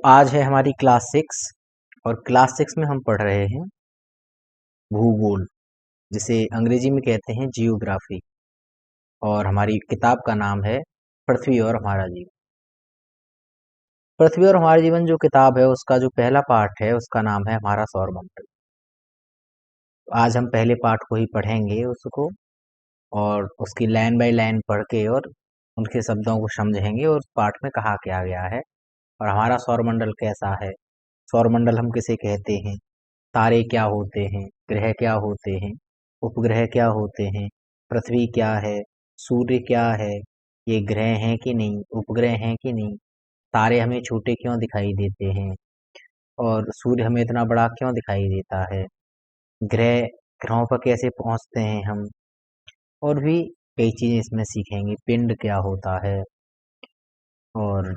आज है हमारी क्लास 6 और क्लास 6 में हम पढ़ रहे हैं भूगोल, जिसे अंग्रेजी में कहते हैं जियोग्राफी। और हमारी किताब का नाम है पृथ्वी और हमारा जीवन। पृथ्वी और हमारा जीवन जो किताब है उसका जो पहला पार्ट है उसका नाम है हमारा सौरमंडल। आज हम पहले पार्ट को ही पढ़ेंगे उसको, और उसकी लाइन बाय लाइन पढ़ के और उनके शब्दों को समझेंगे और उस पार्ट में कहा क्या गया है और हमारा सौरमंडल कैसा है, सौरमंडल हम किसे कहते हैं, तारे क्या होते हैं, ग्रह क्या होते हैं, उपग्रह क्या होते हैं, पृथ्वी क्या है, सूर्य क्या है, ये ग्रह हैं कि नहीं, उपग्रह हैं कि नहीं, तारे हमें छोटे क्यों दिखाई देते हैं और सूर्य हमें इतना बड़ा क्यों दिखाई देता है, ग्रह ग्रहों पर कैसे पहुंचते हैं हम, और भी कई चीज़ें इसमें सीखेंगे। पिंड क्या होता है और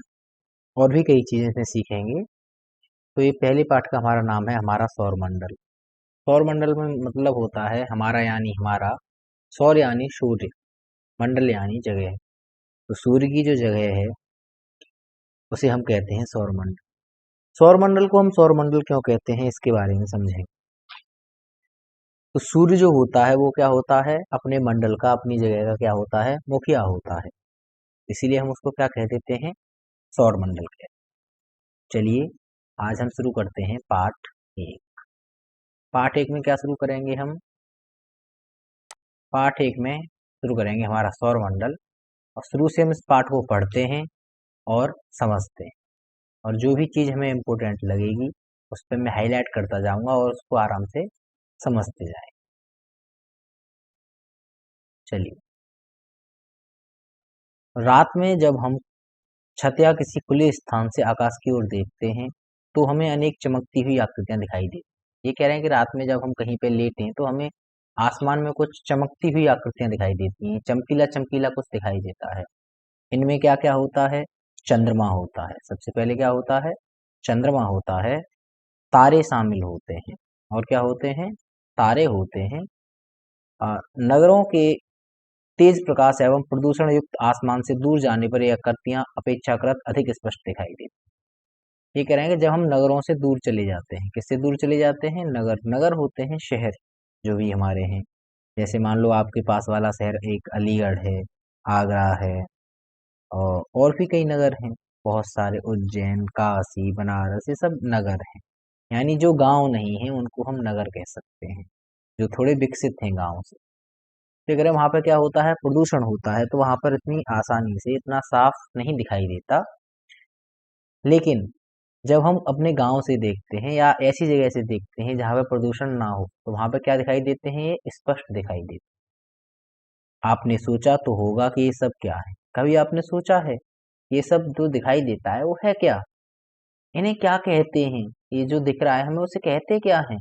और भी कई चीज़ें इसमें सीखेंगे। तो ये पहले पाठ का हमारा नाम है हमारा सौरमंडल। सौरमंडल में मतलब होता है हमारा यानी हमारा, सौर यानी सूर्य, मंडल यानी जगह। तो सूर्य की जो जगह है उसे हम कहते हैं सौरमंडल। सौरमंडल को हम सौरमंडल क्यों कहते हैं इसके बारे में समझें। तो सूर्य जो होता है वो क्या होता है, अपने मंडल का, अपनी जगह का क्या होता है, मुखिया होता है। इसीलिए हम उसको क्या कह देते हैं, सौरमंडल कहते हैं। चलिए आज हम शुरू करते हैं पार्ट 1। पार्ट 1 में क्या शुरू करेंगे हम, पार्ट 1 में शुरू करेंगे हमारा सौरमंडल, और शुरू से हम इस पाठ को पढ़ते हैं और समझते हैं, और जो भी चीज़ हमें इम्पोर्टेंट लगेगी उस पर मैं हाईलाइट करता जाऊंगा और उसको आराम से समझते जाएं। चलिए, रात में जब हम छत या किसी खुले स्थान से आकाश की ओर देखते हैं तो हमें अनेक चमकती हुई आकृतियां दिखाई देती हैं। ये कह रहे हैं कि रात में जब हम कहीं पे लेटे हैं तो हमें आसमान में कुछ चमकती हुई आकृतियां दिखाई देती हैं, चमकीला चमकीला कुछ दिखाई देता है। इनमें क्या क्या होता है, चंद्रमा होता है, सबसे पहले क्या होता है, चंद्रमा होता है, तारे शामिल होते हैं, और क्या होते हैं, तारे होते हैं। नगरों के तेज प्रकाश एवं प्रदूषण युक्त आसमान से दूर जाने पर ये आकृतियां अपेक्षाकृत अधिक स्पष्ट दिखाई देती। ये कह रहे हैं कि जब हम नगरों से दूर चले जाते हैं, किससे दूर चले जाते हैं, नगर, नगर होते हैं शहर जो भी हमारे हैं। जैसे मान लो आपके पास वाला शहर एक अलीगढ़ है, आगरा है, और भी कई नगर हैं, बहुत सारे, उज्जैन, काशी, बनारस, ये सब नगर हैं। यानी जो गांव नहीं है उनको हम नगर कह सकते हैं, जो थोड़े विकसित हैं गांव से। तो अगर वहाँ पर क्या होता है, प्रदूषण होता है, तो वहाँ पर इतनी आसानी से इतना साफ नहीं दिखाई देता। लेकिन जब हम अपने गांव से देखते हैं या ऐसी जगह से देखते हैं जहाँ पर प्रदूषण ना हो, तो वहाँ पर क्या दिखाई देते हैं, ये स्पष्ट दिखाई देते हैं। आपने सोचा तो होगा कि ये सब क्या है, कभी आपने सोचा है ये सब जो दिखाई देता है वो है क्या, इन्हें क्या कहते हैं, ये जो दिख रहा है हमें उसे कहते क्या है।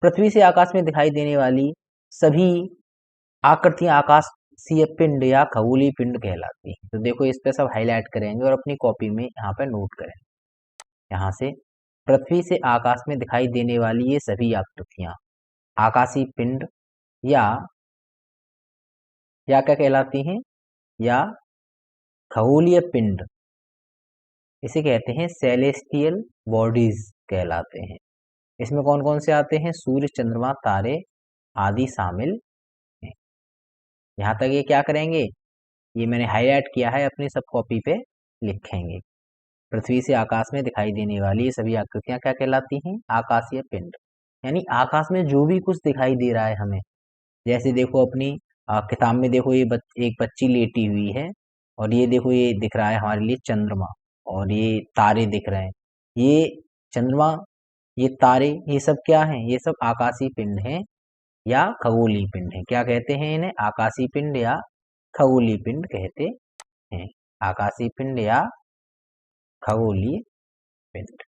पृथ्वी से आकाश में दिखाई देने वाली सभी आकृतियां आकाशीय पिंड या खगोलीय पिंड कहलाती हैं। तो देखो इस पे सब हाईलाइट करेंगे और अपनी कॉपी में यहाँ पे नोट करें। यहाँ से, पृथ्वी से आकाश में दिखाई देने वाली ये सभी आकृतियां आकाशीय पिंड या क्या कहलाती हैं, या खगोलीय पिंड, इसे कहते हैं सेलेस्टियल बॉडीज कहलाते हैं। इसमें कौन कौन से आते हैं, सूर्य, चंद्रमा, तारे आदि शामिल हैं। यहाँ तक ये क्या करेंगे, ये मैंने हाईलाइट किया है, अपनी सब कॉपी पे लिखेंगे। पृथ्वी से आकाश में दिखाई देने वाली ये सभी आकृतियां क्या कहलाती हैं, आकाशीय पिंड। यानी आकाश में जो भी कुछ दिखाई दे रहा है हमें, जैसे देखो अपनी किताब में देखो ये एक बच्ची लेटी हुई है, और ये देखो ये दिख रहा है हमारे लिए चंद्रमा, और ये तारे दिख रहे हैं, ये चंद्रमा, ये तारे, ये सब क्या हैं, ये सब आकाशीय पिंड हैं या खगोलीय पिंड हैं। क्या कहते हैं इन्हें, आकाशीय पिंड या खगोलीय पिंड कहते हैं। आकाशीय पिंड या खगोलीय पिंड।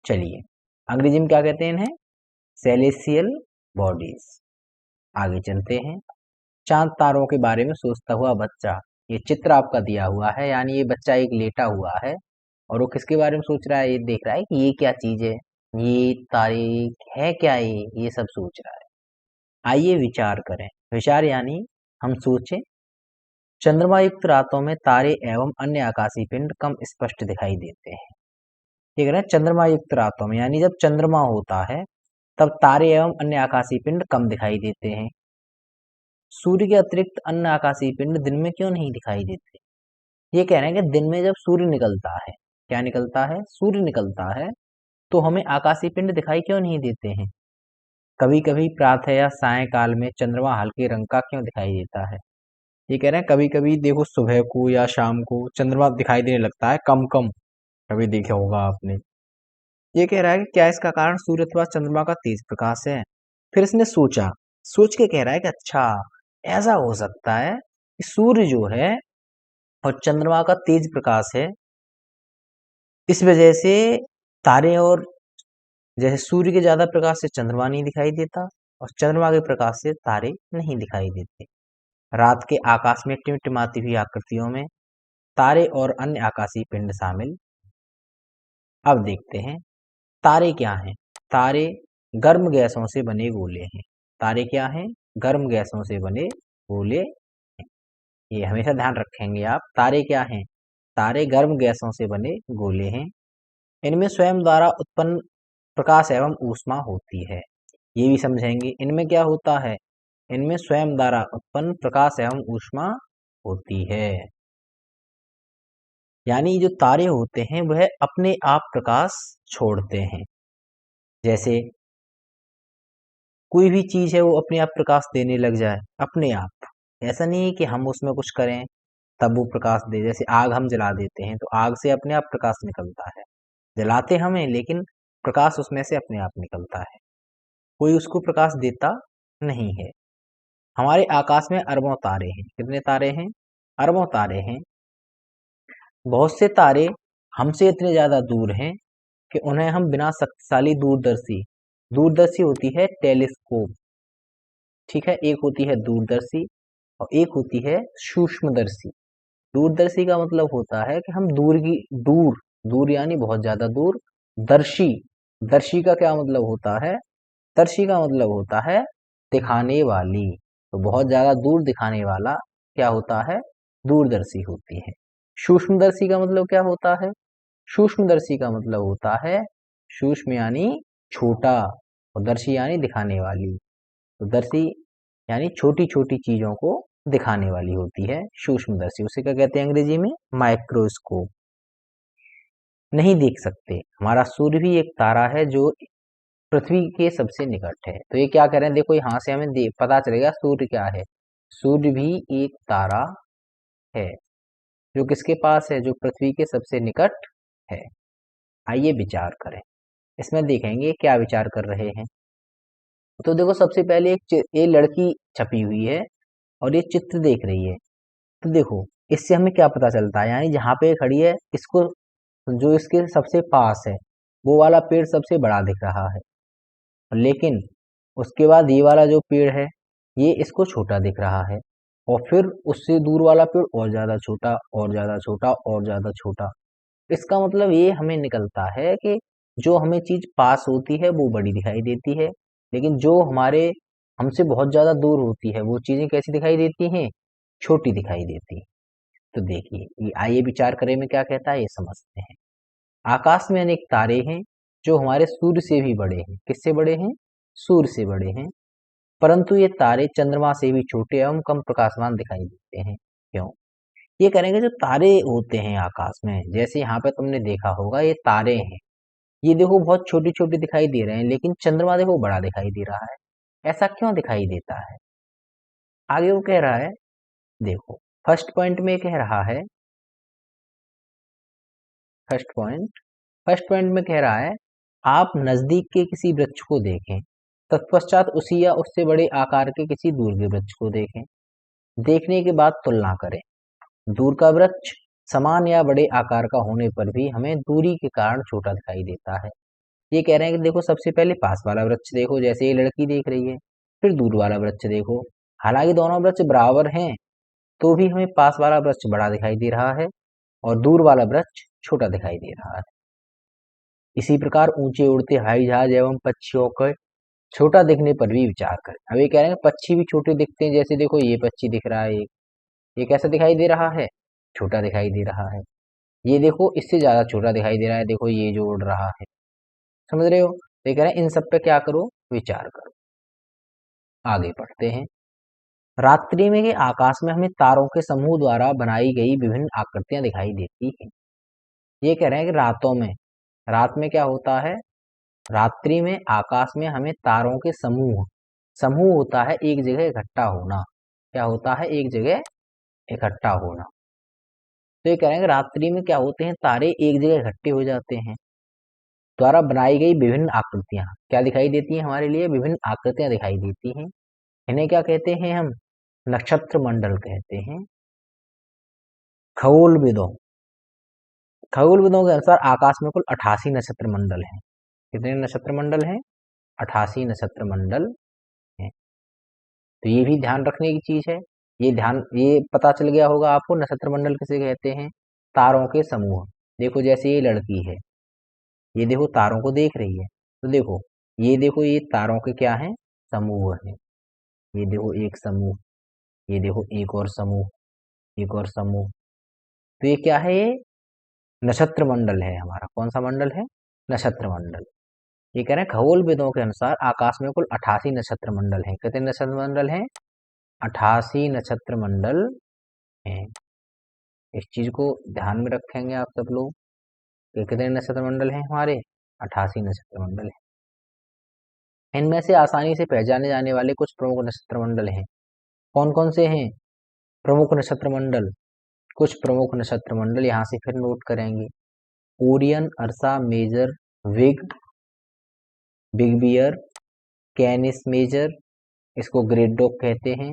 चलिए, अंग्रेजी में क्या कहते हैं इन्हें, सेलेसियल बॉडीज। आगे चलते हैं। चांद तारों के बारे में सोचता हुआ बच्चा, ये चित्र आपका दिया हुआ है, यानी ये बच्चा एक लेटा हुआ है और वो किसके बारे में सोच रहा है, ये देख रहा है कि ये क्या चीज है, ये तारे है क्या, ये सब सोच रहा है। आइए विचार करें, विचार यानी हम सोचें। चंद्रमा युक्त रातों में तारे एवं अन्य आकाशीय पिंड कम स्पष्ट दिखाई देते हैं। ये कह रहे हैं चंद्रमा युक्त रातों में, यानी जब चंद्रमा होता है तब तारे एवं अन्य आकाशीय पिंड कम दिखाई देते हैं। सूर्य के अतिरिक्त अन्य आकाशीय पिंड दिन में क्यों नहीं दिखाई देते? ये कह रहे हैं कि दिन में जब सूर्य निकलता है, क्या निकलता है? सूर्य निकलता है, तो हमें आकाशीय पिंड दिखाई क्यों नहीं देते हैं? कभी कभी प्रातः या सायंकाल में चंद्रमा हल्के रंग का क्यों दिखाई देता है? ये कह रहे हैं कभी कभी देखो सुबह को या शाम को चंद्रमा दिखाई देने लगता है कम कम, कभी देखा होगा आपने। ये कह रहा है कि क्या इसका कारण सूर्य अथवा चंद्रमा का तेज प्रकाश है? फिर इसने सोचा, सोच के कह रहा है कि अच्छा, ऐसा हो सकता है कि सूर्य जो है और चंद्रमा का तेज प्रकाश है, इस वजह से तारे और जैसे सूर्य के ज्यादा प्रकाश से चंद्रमा नहीं दिखाई देता और चंद्रमा के प्रकाश से तारे नहीं दिखाई देते। रात के आकाश में टिमटिमाती हुई आकृतियों में तारे और अन्य आकाशीय पिंड शामिल। अब देखते हैं तारे क्या हैं। तारे गर्म गैसों से बने गोले हैं। तारे क्या हैं? गर्म गैसों से बने गोले हैं। ये हमेशा ध्यान रखेंगे आप। तारे क्या हैं? तारे गर्म गैसों से बने गोले हैं। इनमें स्वयं द्वारा उत्पन्न प्रकाश एवं ऊष्मा होती है। ये भी समझेंगे। इनमें क्या होता है? इनमें स्वयं द्वारा उत्पन्न प्रकाश एवं ऊष्मा होती है। यानी जो तारे होते हैं वह अपने आप प्रकाश छोड़ते हैं। जैसे कोई भी चीज है वो अपने आप प्रकाश देने लग जाए, अपने आप। ऐसा नहीं है कि हम उसमें कुछ करें तब वो प्रकाश दे। जैसे आग हम जला देते हैं तो आग से अपने आप प्रकाश निकलता है, जलाते हमें लेकिन प्रकाश उसमें से अपने आप निकलता है, कोई उसको प्रकाश देता नहीं है। हमारे आकाश में अरबों तारे हैं। कितने तारे हैं? अरबों तारे हैं। बहुत से तारे हमसे इतने ज्यादा दूर हैं कि उन्हें हम बिना शक्तिशाली दूरदर्शी, दूरदर्शी होती है टेलीस्कोप, ठीक है, एक होती है दूरदर्शी और एक होती है सूक्ष्मदर्शी। दूरदर्शी का मतलब होता है कि हम दूर की, दूर, दूर यानी बहुत ज्यादा दूर। दर्शी, दर्शी का क्या मतलब होता है? दर्शी का मतलब होता है दिखाने वाली। तो बहुत ज्यादा दूर दिखाने वाला क्या होता है? दूरदर्शी होती है। सूक्ष्मदर्शी का मतलब क्या होता है? सूक्ष्मदर्शी का मतलब होता है, सूक्ष्म यानी छोटा और दर्शी यानी दिखाने वाली। तो दर्शी यानी छोटी छोटी चीजों को दिखाने वाली होती है सूक्ष्मदर्शी। उसे क्या कहते हैं अंग्रेजी में? माइक्रोस्कोप। नहीं देख सकते। हमारा सूर्य भी एक तारा है जो पृथ्वी के सबसे निकट है। तो ये क्या कह रहे हैं? देखो यहाँ से हमें पता चलेगा सूर्य क्या है। सूर्य भी एक तारा है जो किसके पास है? जो पृथ्वी के सबसे निकट है। आइए विचार करें। इसमें देखेंगे क्या विचार कर रहे हैं। तो देखो सबसे पहले ये लड़की छपी हुई है और ये चित्र देख रही है। तो देखो इससे हमें क्या पता चलता है, यानी जहाँ पे खड़ी है इसको, जो इसके सबसे पास है वो वाला पेड़ सबसे बड़ा दिख रहा है, लेकिन उसके बाद ये वाला जो पेड़ है ये इसको छोटा दिख रहा है, और फिर उससे दूर वाला पेड़ और ज्यादा छोटा और ज्यादा छोटा और ज्यादा छोटा। इसका मतलब ये हमें निकलता है कि जो हमें चीज पास होती है वो बड़ी दिखाई देती है, लेकिन जो हमारे हमसे बहुत ज्यादा दूर होती है वो चीजें कैसी दिखाई देती हैं? छोटी दिखाई देती हैं। तो देखिए ये, आइए विचार करें में क्या कहता है ये समझते हैं। आकाश में अनेक तारे हैं जो हमारे सूर्य से भी बड़े हैं। किससे बड़े हैं? सूर्य से बड़े हैं। परंतु ये तारे चंद्रमा से भी छोटे एवं कम प्रकाशमान दिखाई देते हैं। क्यों? ये करेंगे जो तारे होते हैं आकाश में, जैसे यहाँ पे तुमने देखा होगा ये तारे हैं, ये देखो बहुत छोटे छोटे दिखाई दे रहे हैं, लेकिन चंद्रमा देखो बड़ा दिखाई दे रहा है। ऐसा क्यों दिखाई देता है? आगे वो कह रहा है, देखो फर्स्ट पॉइंट में कह रहा है, फर्स्ट पॉइंट, फर्स्ट पॉइंट में कह रहा है आप नजदीक के किसी वृक्ष को देखें, तत्पश्चात उसी या उससे बड़े आकार के किसी दूर के वृक्ष को देखें। देखने के बाद तुलना करें। दूर का वृक्ष समान या बड़े आकार का होने पर भी हमें दूरी के कारण छोटा दिखाई देता है। ये कह रहे हैं कि देखो सबसे पहले पास वाला वृक्ष देखो, जैसे ये लड़की देख रही है, फिर दूर वाला वृक्ष देखो। हालांकि दोनों वृक्ष बराबर हैं तो भी हमें पास वाला वृक्ष बड़ा दिखाई दे रहा है और दूर वाला वृक्ष छोटा दिखाई दे रहा है। इसी प्रकार ऊंचे उड़ते हवाई जहाज एवं पक्षियों के छोटा दिखने पर भी विचार करें। अब ये कह रहे हैं पक्षी भी छोटे दिखते हैं, जैसे देखो ये पक्षी दिख रहा है, ये कैसा दिखाई दे रहा है? छोटा दिखाई दे रहा है। ये देखो इससे ज्यादा छोटा दिखाई दे रहा है, देखो ये जो उड़ रहा है, समझ रहे हो? तो ये कह रहे हैं इन सब पे क्या करो, विचार करो। आगे पढ़ते हैं। रात्रि में के आकाश में हमें तारों के समूह द्वारा बनाई गई विभिन्न आकृतियां दिखाई देती हैं। ये कह रहे हैं कि रात में क्या होता है, रात्रि में आकाश में हमें तारों के समूह, समूह होता है एक जगह इकट्ठा होना, क्या होता है, एक जगह इकट्ठा होना। तो ये कह रहे हैं कि रात्रि में क्या होते हैं, तारे एक जगह इकट्ठे हो जाते हैं, द्वारा बनाई गई विभिन्न आकृतियां क्या दिखाई देती हैं हमारे लिए, विभिन्न आकृतियां दिखाई देती हैं। इन्हें क्या कहते हैं हम, नक्षत्र मंडल कहते हैं। खगोलविदों खगोलविदों के अनुसार आकाश में कुल 88 नक्षत्र मंडल हैं। कितने नक्षत्र मंडल हैं, 88 नक्षत्र मंडल हैं। तो ये भी ध्यान रखने की चीज है। ये पता चल गया होगा आपको नक्षत्र मंडल किसे कहते हैं, तारों के समूह। देखो जैसे ये लड़की है, ये देखो तारों को देख रही है, तो देखो ये तारों के क्या हैं, समूह है। ये देखो एक समूह, ये देखो एक और समूह, एक और समूह। तो ये क्या है, ये नक्षत्र मंडल है हमारा। कौन सा मंडल है, नक्षत्र मंडल। ये कह रहे हैं खगोलविदों के अनुसार आकाश में कुल 88 नक्षत्र मंडल हैं। कितने नक्षत्र मंडल हैं, 88 नक्षत्र मंडल हैं। इस चीज को ध्यान में रखेंगे आप सब लोग कि कितने नक्षत्र मंडल हैं हमारे, 88 नक्षत्र मंडल हैं। इनमें से आसानी से पहचाने जाने वाले कुछ प्रमुख नक्षत्र मंडल हैं। कौन कौन से हैं, प्रमुख नक्षत्र मंडल, कुछ प्रमुख नक्षत्र मंडल यहाँ से फिर नोट करेंगे। ओरियन, अर्सा मेजर, विग, बिग बियर, कैनिस मेजर, इसको ग्रेट डॉग कहते हैं,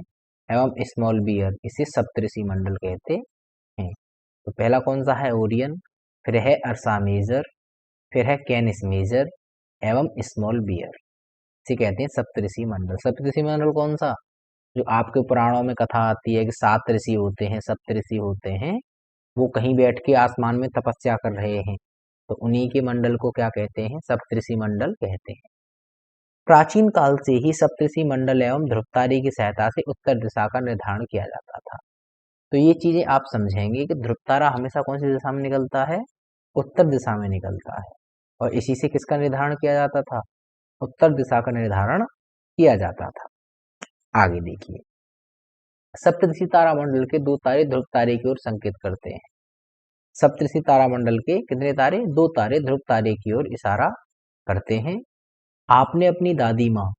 एवं स्मॉल बियर, इसे सप्तऋषि मंडल कहते हैं। तो पहला कौन सा है, ओरियन, फिर है अर्सा मेजर, फिर है कैनिस मेजर एवं स्मॉल बियर, इसे कहते हैं सप्तऋषि मंडल। सप्तऋषि मंडल कौन सा, जो आपके पुराणों में कथा आती है कि 7 ऋषि होते हैं, सप्तऋषि होते हैं, वो कहीं बैठ के आसमान में तपस्या कर रहे हैं, तो उन्हीं के मंडल को क्या कहते हैं, सप्तऋषि मंडल कहते हैं। प्राचीन काल से ही सप्तऋषि मंडल एवं ध्रुवतारे की सहायता से उत्तर दिशा का निर्धारण किया जाता था। तो ये चीजें आप समझेंगे कि ध्रुव तारा हमेशा कौन सी दिशा में निकलता है, उत्तर दिशा में निकलता है, और इसी से किसका निर्धारण किया जाता था, उत्तर दिशा का निर्धारण किया जाता था। आगे देखिए, सप्तऋषि तारामंडल के 2 तारे ध्रुव तारे की ओर संकेत करते हैं। सप्तऋषि तारामंडल के कितने तारे, 2 तारे ध्रुव तारे की ओर इशारा करते हैं। आपने अपनी दादी माँ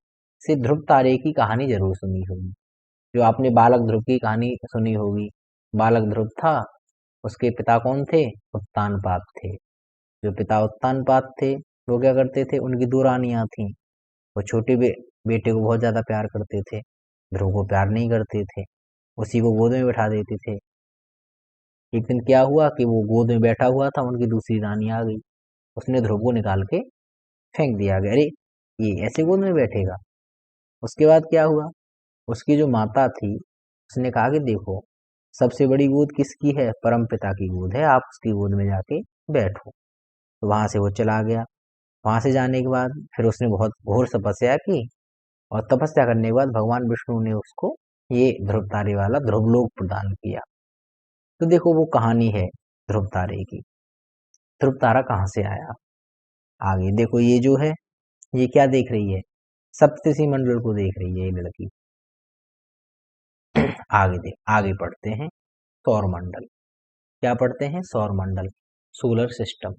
से ध्रुव तारे की कहानी जरूर सुनी होगी, जो आपने बालक ध्रुव की कहानी सुनी होगी। बालक ध्रुव था, उसके पिता कौन थे, उत्तानपाद थे। जो पिता उत्तानपाद थे वो क्या करते थे, उनकी 2 रानियां थीं। वो छोटे बेटे को बहुत ज्यादा प्यार करते थे, ध्रुव को प्यार नहीं करते थे, उसी को गोद में बैठा देते थे। एक दिन क्या हुआ कि वो गोद में बैठा हुआ था, उनकी दूसरी रानी आ गई, उसने ध्रुव को निकाल के फेंक दिया गया, अरे ये ऐसे गोद में बैठेगा। उसके बाद क्या हुआ, उसकी जो माता थी उसने कहा कि देखो सबसे बड़ी गोद किसकी है, परम पिता की गोद है, आप उसकी गोद में जाके बैठो। तो वहां से वो चला गया। वहां से जाने के बाद फिर उसने बहुत घोर तपस्या की, और तपस्या करने के बाद भगवान विष्णु ने उसको ये ध्रुव तारे वाला ध्रुवलोक प्रदान किया। तो देखो वो कहानी है ध्रुव तारे की। ध्रुव तारा कहाँ से आया, आगे देखो ये जो है ये क्या देख रही है, सप्तऋषि मंडल को देख रही है ये लड़की। आगे पढ़ते हैं सौर मंडल। क्या पढ़ते हैं, सौर मंडल, सोलर सिस्टम।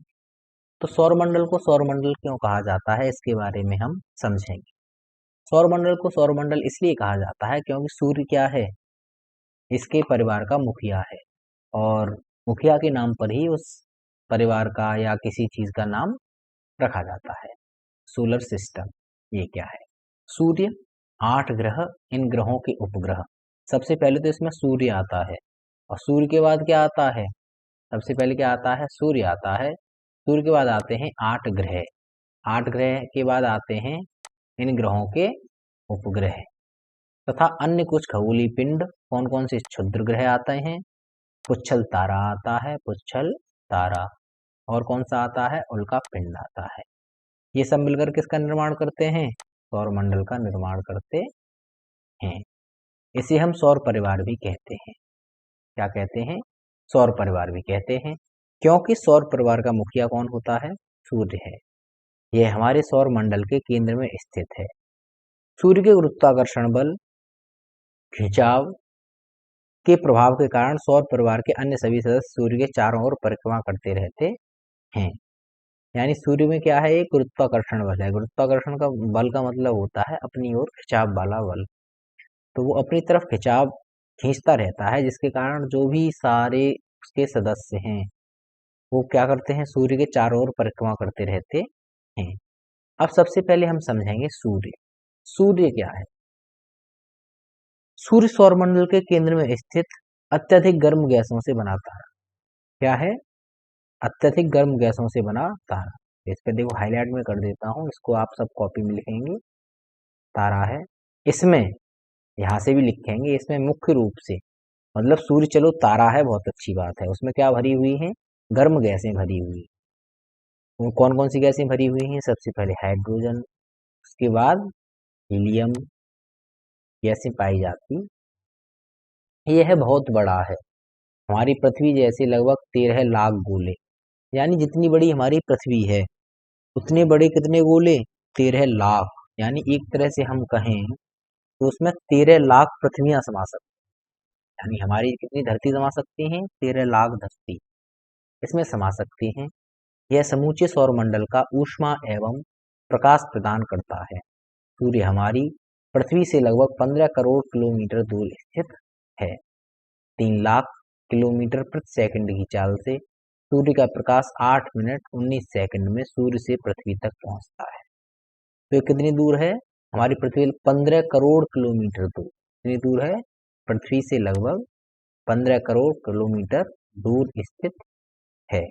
तो सौर मंडल को सौर मंडल क्यों कहा जाता है, इसके बारे में हम समझेंगे। सौर मंडल को सौर मंडल इसलिए कहा जाता है क्योंकि सूर्य क्या है, इसके परिवार का मुखिया है, और मुखिया के नाम पर ही उस परिवार का या किसी चीज का नाम रखा जाता है। सोलर सिस्टम ये क्या है, सूर्य, 8 ग्रह, इन ग्रहों के उपग्रह। सबसे पहले तो इसमें सूर्य आता है, और सूर्य के बाद क्या आता है, सबसे पहले क्या आता है, सूर्य आता है। सूर्य के बाद आते हैं 8 ग्रह, 8 ग्रह के बाद आते हैं इन ग्रहों के उपग्रह, तथा अन्य कुछ खगोलीय पिंड। कौन कौन से, क्षुद्र ग्रह आते हैं, पुच्छल तारा आता है, पुच्छल तारा, और कौन सा आता है, उल्का पिंड आता है। ये सब मिलकर किसका निर्माण करते हैं, सौर मंडल का निर्माण करते हैं। इसे हम सौर परिवार भी कहते हैं। क्या कहते हैं, सौर परिवार भी कहते हैं। क्योंकि सौर परिवार का मुखिया कौन होता है? सूर्य है। यह हमारे सौर मंडल के केंद्र में स्थित है। सूर्य के गुरुत्वाकर्षण बल, खिंचाव के प्रभाव के कारण सौर परिवार के अन्य सभी सदस्य सूर्य के चारों ओर परिक्रमा करते रहते हैं। यानी सूर्य में क्या है? एक गुरुत्वाकर्षण बल है। गुरुत्वाकर्षण का बल का मतलब होता है अपनी ओर खिंचाव वाला बल। तो वो अपनी तरफ खिंचाव खींचता रहता है, जिसके कारण जो भी सारे उसके सदस्य हैं वो क्या करते हैं? सूर्य के चारों ओर परिक्रमा करते रहते हैं। अब सबसे पहले हम समझेंगे सूर्य। सूर्य क्या है? सूर्य सौरमंडल के केंद्र में स्थित अत्यधिक गर्म गैसों से बना तारा। क्या है? अत्यधिक गर्म गैसों से बना तारा। इस पे देखो हाईलाइट में कर देता हूँ, इसको आप सब कॉपी में लिखेंगे। तारा है। इसमें यहाँ से भी लिखेंगे, इसमें मुख्य रूप से मतलब सूर्य चलो तारा है, बहुत अच्छी बात है, उसमें क्या भरी हुई है? गर्म गैसें भरी हुई। वो कौन कौन सी गैसें भरी हुई हैं? सबसे पहले हाइड्रोजन, उसके बाद हीलियम गैसें पाई जाती। यह बहुत बड़ा है, हमारी पृथ्वी जैसे लगभग 13 लाख गोले। यानी जितनी बड़ी हमारी पृथ्वी है उतने बड़े कितने गोले? 13 लाख। यानी एक तरह से हम कहें तो उसमें 13 लाख पृथ्वियां समा सकती। यानी हमारी कितनी धरती समा सकती हैं? 13 लाख धरती इसमें समा सकती हैं। यह समूचे सौरमंडल का ऊष्मा एवं प्रकाश प्रदान करता है। सूर्य हमारी पृथ्वी से लगभग 15 करोड़ किलोमीटर दूर स्थित है। 3 लाख किलोमीटर प्रति सेकंड की चाल से सूर्य का प्रकाश 8 मिनट 19 सेकंड में सूर्य से पृथ्वी तक पहुंचता है। तो ये कितनी दूर है? हमारी पृथ्वी 15 करोड़ किलोमीटर दूर। कितनी दूर है? पृथ्वी से लगभग 15 करोड़ किलोमीटर दूर स्थित है।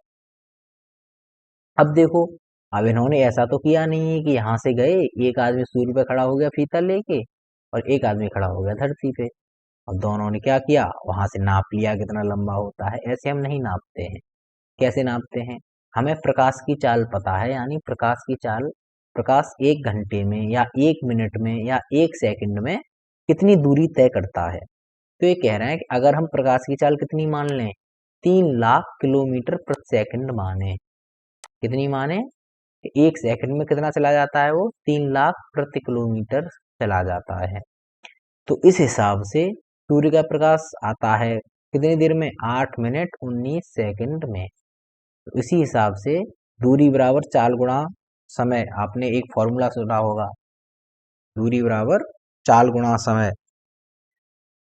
अब देखो, अब इन्होंने ऐसा तो किया नहीं है कि यहाँ से गए, एक आदमी सूर्य पे खड़ा हो गया फीता लेके और एक आदमी खड़ा हो गया धरती पे। अब दोनों ने क्या किया? वहां से नाप लिया कितना लंबा होता है। ऐसे हम नहीं नापते हैं। कैसे नापते हैं? हमें प्रकाश की चाल पता है, यानी प्रकाश की चाल, प्रकाश 1 घंटे में या 1 मिनट में या 1 सेकंड में कितनी दूरी तय करता है। तो ये कह रहे हैं कि अगर हम प्रकाश की चाल कितनी मान लें? 3 लाख किलोमीटर प्रति सेकंड माने। कितनी माने? 1 सेकंड में कितना चला जाता है? वो 3 लाख प्रति किलोमीटर चला जाता है। तो इस हिसाब से सूर्य का प्रकाश आता है कितनी देर में? 8 मिनट 19 सेकंड में। तो इसी हिसाब से दूरी बराबर चाल गुणा समय, आपने एक फॉर्मूला सुना होगा, दूरी बराबर चाल गुणा समय।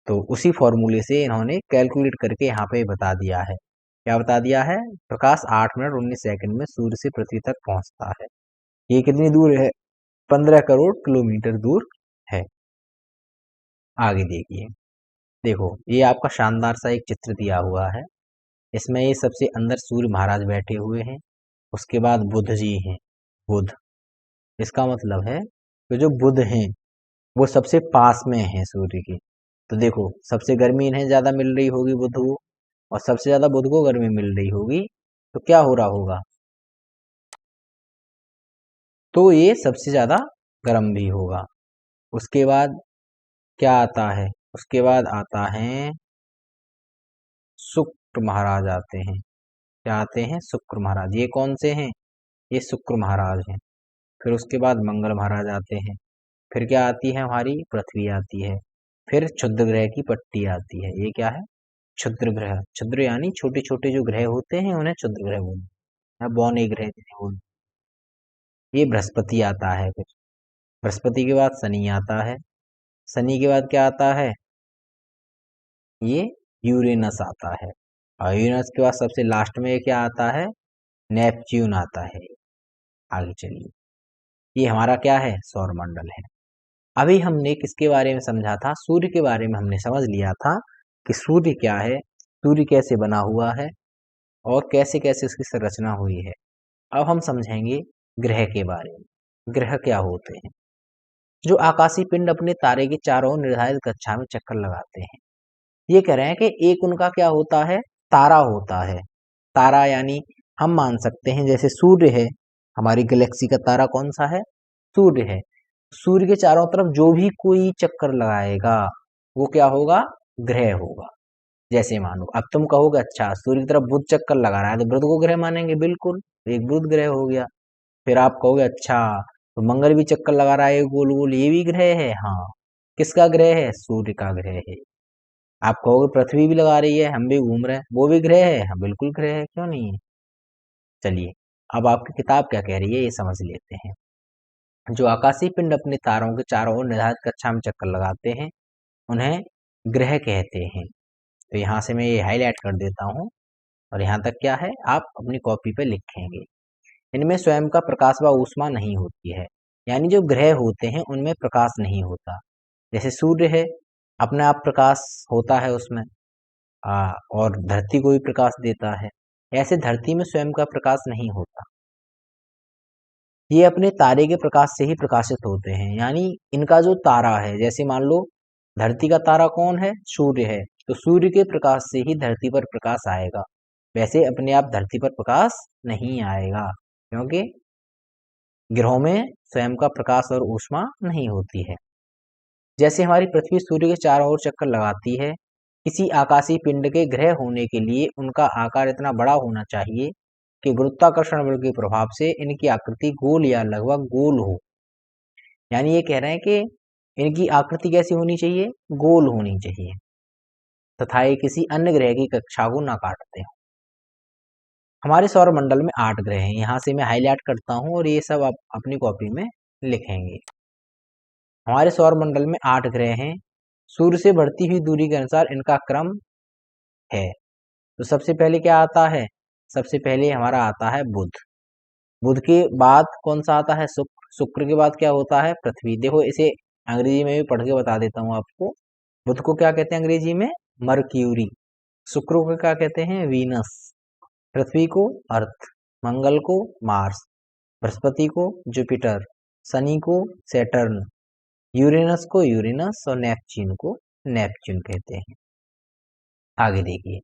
तो उसी फॉर्मूले से इन्होंने कैलकुलेट करके यहाँ पे बता दिया है। क्या बता दिया है? प्रकाश 8 मिनट 19 सेकंड में सूर्य से पृथ्वी तक पहुंचता है। ये कितनी दूर है? 15 करोड़ किलोमीटर दूर है। आगे देखिए, देखो ये आपका शानदार सा एक चित्र दिया हुआ है। इसमें ये सबसे अंदर सूर्य महाराज बैठे हुए हैं, उसके बाद बुध जी हैं। बुध, इसका मतलब है कि जो बुध हैं वो सबसे पास में हैं सूर्य के। तो देखो, सबसे गर्मी इन्हें ज्यादा मिल रही होगी बुध को, और सबसे ज्यादा बुध को गर्मी मिल रही होगी, तो क्या हो रहा होगा? तो ये सबसे ज्यादा गर्म भी होगा। उसके बाद क्या आता है? उसके बाद आता है शुक्र महाराज आते हैं। क्या आते हैं? शुक्र महाराज। ये कौन से हैं? ये शुक्र महाराज हैं। फिर उसके बाद मंगल महाराज आते हैं। फिर क्या आती है? हमारी पृथ्वी आती है। फिर क्षुद्र ग्रह की पट्टी आती है। ये क्या है? क्षुद्र ग्रह। क्षुद्र यानी छोटे छोटे जो ग्रह होते हैं उन्हें क्षुद्र ग्रह बोलते हैं, बौने ग्रह जिन्हें बोलते हैं। ये बृहस्पति आता है। फिर बृहस्पति के बाद शनि आता है। शनि के बाद क्या आता है? ये यूरेनस आता है। और यूरेनस के बाद सबसे लास्ट में क्या आता है? नेपच्यून आता है। आगे चलिए, ये हमारा क्या है? सौरमंडल है। अभी हमने किसके बारे में समझा था? सूर्य के बारे में हमने समझ लिया था कि सूर्य क्या है, सूर्य कैसे बना हुआ है और कैसे कैसे उसकी संरचना हुई है। अब हम समझेंगे ग्रह के बारे में। ग्रह क्या होते हैं? जो आकाशीय पिंड अपने तारे के चारों ओर निर्धारित कक्षा में चक्कर लगाते हैं। ये कह रहे हैं कि एक उनका क्या होता है? तारा होता है। तारा यानी हम मान सकते हैं जैसे सूर्य है, हमारी गैलेक्सी का तारा कौन सा है? सूर्य है। सूर्य के चारों तरफ जो भी कोई चक्कर लगाएगा वो क्या होगा? ग्रह होगा। जैसे मानो अब तुम कहोगे अच्छा सूर्य की तरफ बुध चक्कर लगा रहा है तो बुध को ग्रह मानेंगे, बिल्कुल, तो एक बुध ग्रह हो गया। फिर आप कहोगे अच्छा तो मंगल भी चक्कर लगा रहा है गोल गोल, ये भी ग्रह है, हाँ। किसका ग्रह है? सूर्य का ग्रह है। आप कहोगे पृथ्वी भी लगा रही है, हम भी घूम रहे हैं, वो भी ग्रह है, हाँ बिल्कुल ग्रह है, क्यों नहीं है। चलिए अब आपकी किताब क्या कह रही है ये समझ लेते हैं। जो आकाशीय पिंड अपने तारों के चारों ओर निर्धारित कक्षा में चक्कर लगाते हैं उन्हें ग्रह कहते हैं। तो यहाँ से मैं ये हाईलाइट कर देता हूँ और यहाँ तक क्या है आप अपनी कॉपी पे लिखेंगे। इनमें स्वयं का प्रकाश व ऊष्मा नहीं होती है, यानी जो ग्रह होते हैं उनमें प्रकाश नहीं होता। जैसे सूर्य है, अपने आप प्रकाश होता है उसमें, और धरती को भी प्रकाश देता है। ऐसे धरती में स्वयं का प्रकाश नहीं होता, ये अपने तारे के प्रकाश से ही प्रकाशित होते हैं। यानी इनका जो तारा है, जैसे मान लो धरती का तारा कौन है? सूर्य है, तो सूर्य के प्रकाश से ही धरती पर प्रकाश आएगा। वैसे अपने आप धरती पर प्रकाश नहीं आएगा, क्योंकि ग्रहों में स्वयं का प्रकाश और ऊष्मा नहीं होती है। जैसे हमारी पृथ्वी सूर्य के चारों ओर चक्कर लगाती है, किसी आकाशीय पिंड के ग्रह होने के लिए उनका आकार इतना बड़ा होना चाहिए कि गुरुत्वाकर्षण बल के प्रभाव से इनकी आकृति गोल या लगभग गोल हो। यानी ये कह रहे हैं कि इनकी आकृति कैसी होनी चाहिए? गोल होनी चाहिए, तथा ये किसी अन्य ग्रह की कक्षा को ना काटते हो। हमारे सौर मंडल में 8 ग्रह हैं, यहाँ से मैं हाईलाइट करता हूँ और ये सब आप अपनी कॉपी में लिखेंगे। हमारे सौर मंडल में 8 ग्रह हैं। सूर्य से बढ़ती हुई दूरी के अनुसार इनका क्रम है। तो सबसे पहले क्या आता है? सबसे पहले हमारा आता है बुध। बुध के बाद कौन सा आता है? शुक्र। शुक्र के बाद क्या होता है? पृथ्वी। देखो इसे अंग्रेजी में भी पढ़ के बता देता हूँ आपको। बुध को क्या कहते हैं अंग्रेजी में? मर्क्यूरी। शुक्र को क्या कहते हैं? वीनस। पृथ्वी को अर्थ, मंगल को मार्स, बृहस्पति को जुपिटर, शनि को सैटर्न, यूरेनस को यूरेनस और नेपच्यून को नेपच्यून कहते हैं। आगे देखिए,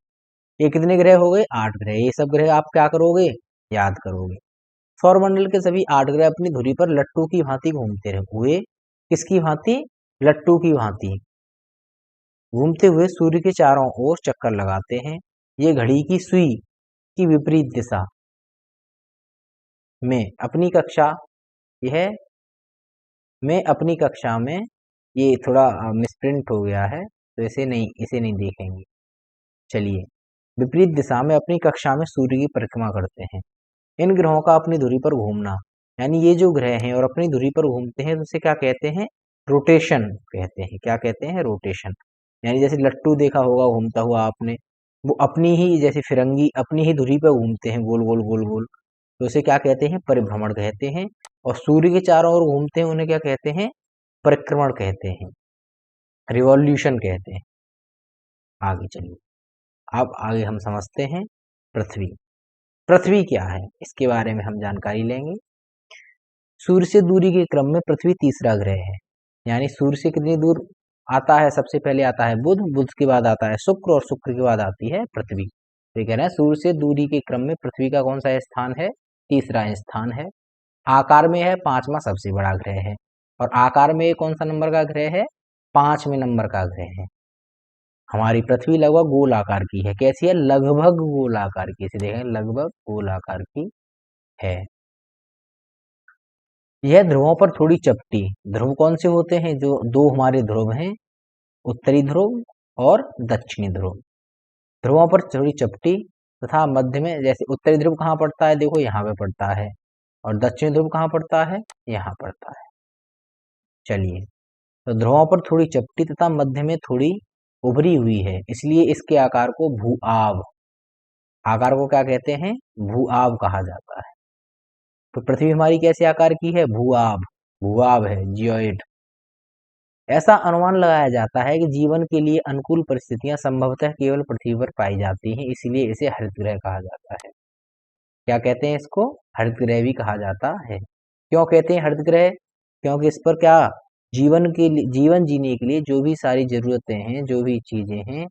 ये कितने ग्रह हो गए? 8 ग्रह। ये सब ग्रह आप क्या करोगे? याद करोगे। सौरमंडल के सभी 8 ग्रह अपनी धुरी पर लट्टू की भांति घूमते हुए, किसकी भांति? लट्टू की भांति घूमते हुए सूर्य के चारों ओर चक्कर लगाते हैं। ये घड़ी की सुई की विपरीत दिशा में अपनी कक्षा यह में अपनी कक्षा में, ये थोड़ा मिसप्रिंट हो गया है तो इसे नहीं देखेंगे। चलिए, विपरीत दिशा में अपनी कक्षा में सूर्य की परिक्रमा करते हैं। इन ग्रहों का अपनी धुरी पर घूमना, यानी ये जो ग्रह हैं और अपनी धुरी पर घूमते हैं तो उसे क्या कहते हैं? रोटेशन कहते हैं। क्या कहते हैं? रोटेशन। यानी जैसे लट्टू देखा होगा घूमता हुआ आपने, वो अपनी ही जैसे फिरंगी अपनी ही धुरी पर घूमते हैं गोल गोल गोल गोल, तो उसे क्या कहते हैं? परिभ्रमण कहते हैं। और सूर्य के चारों ओर घूमते हैं उन्हें क्या कहते हैं? परिक्रमण कहते हैं, रिवॉल्यूशन कहते हैं। आगे चलिए, अब आगे हम समझते हैं पृथ्वी। पृथ्वी क्या है इसके बारे में हम जानकारी लेंगे। सूर्य से दूरी के क्रम में पृथ्वी तीसरा ग्रह है। यानी सूर्य से कितनी दूर आता है? सबसे पहले आता है बुध, बुध के बाद आता है शुक्र और शुक्र के बाद आती है पृथ्वी। तो ये कह रहे हैं सूर्य से दूरी के क्रम में पृथ्वी का कौन सा स्थान है? तीसरा स्थान है। आकार में है 5वां सबसे बड़ा ग्रह है, और आकार में ये कौन सा नंबर का ग्रह है? 5वें नंबर का ग्रह है। हमारी पृथ्वी लगभग गोल आकार की है। कैसी है? लगभग गोल आकार की। इसे देखें, लगभग गोल आकार की है। यह ध्रुवों पर थोड़ी चपटी। ध्रुव कौन से होते हैं? जो दो हमारे ध्रुव हैं, उत्तरी ध्रुव और दक्षिणी ध्रुव। ध्रुवों पर थोड़ी चपटी तथा मध्य में, जैसे उत्तरी ध्रुव कहाँ पड़ता है? देखो यहाँ पे पड़ता है, और दक्षिणी ध्रुव कहाँ पड़ता है? यहाँ पड़ता है। चलिए, तो ध्रुवों पर थोड़ी चपटी तथा मध्य में थोड़ी उभरी हुई है, इसलिए इसके आकार को भूआब, आकार को क्या कहते हैं? भूआब कहा जाता है। तो पृथ्वी हमारी कैसे आकार की है? भूआब। भूआब है, जियोइड। ऐसा अनुमान लगाया जाता है कि जीवन के लिए अनुकूल परिस्थितियां संभवतः केवल पृथ्वी पर पाई जाती हैं, इसलिए इसे हरित ग्रह कहा जाता है। क्या कहते हैं इसको? हरित ग्रह भी कहा जाता है। क्यों कहते हैं हरित ग्रह? क्योंकि इस पर क्या, जीवन जीने के लिए जो भी सारी जरूरतें हैं, जो भी चीजें हैं,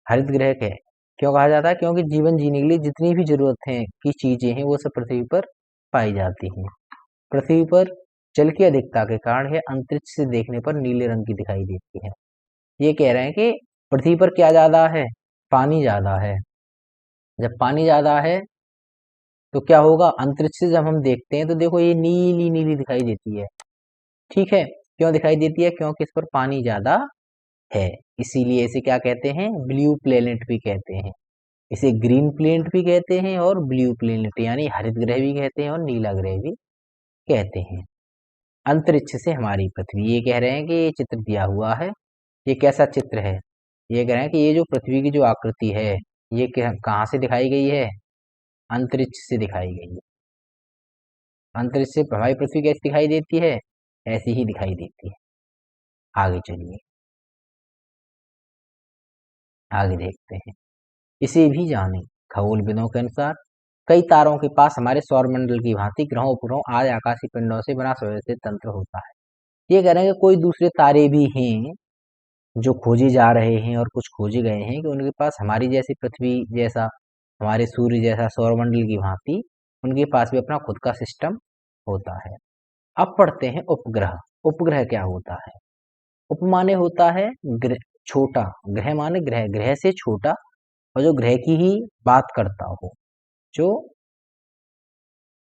हरित ग्रह के क्यों कहा जाता है? क्योंकि जीवन जीने के लिए जितनी भी जरूरतें की चीजें हैं वो सब पृथ्वी पर पाई जाती हैं। पृथ्वी पर जल की अधिकता के कारण यह अंतरिक्ष से देखने पर नीले रंग की दिखाई देती है। ये कह रहे हैं कि पृथ्वी पर क्या ज्यादा है? पानी ज्यादा है। जब पानी ज्यादा है तो क्या होगा? अंतरिक्ष से जब हम देखते हैं तो देखो ये नीली नीली दिखाई देती है। ठीक है, क्यों दिखाई देती है? क्योंकि इस पर पानी ज्यादा है। इसीलिए इसे क्या कहते हैं? ब्लू प्लेनेट भी कहते हैं। इसे ग्रीन प्लेनेट भी कहते हैं और ब्लू प्लेनेट यानी हरित ग्रह भी कहते हैं और नीला ग्रह भी कहते हैं। अंतरिक्ष से हमारी पृथ्वी, ये कह रहे हैं कि ये चित्र दिया हुआ है, ये कैसा चित्र है? ये कह रहे हैं कि ये जो पृथ्वी की जो आकृति है ये कहाँ से दिखाई गई है? अंतरिक्ष से दिखाई गई है। अंतरिक्ष से हमारी पृथ्वी कैसी दिखाई देती है? ऐसी ही दिखाई देती है। आगे चलिए, आगे देखते हैं। इसे भी जाने, खगोलविदों के अनुसार कई तारों के पास हमारे सौरमंडल की भांति ग्रहों उपग्रहों आदि आकाशीय पिंडों से बना सुव्यवस्थित तंत्र होता है। ये कह रहे हैं कि कोई दूसरे तारे भी हैं जो खोजे जा रहे हैं और कुछ खोजे गए हैं कि उनके पास हमारी जैसी पृथ्वी जैसा, हमारे सूर्य जैसा सौरमंडल की भांति उनके पास भी अपना खुद का सिस्टम होता है। अब पढ़ते हैं उपग्रह। उपग्रह क्या होता है? उप माने होता है ग्रह, छोटा। ग्रह माने ग्रह, ग्रह से छोटा, और जो ग्रह की ही बात करता हो। जो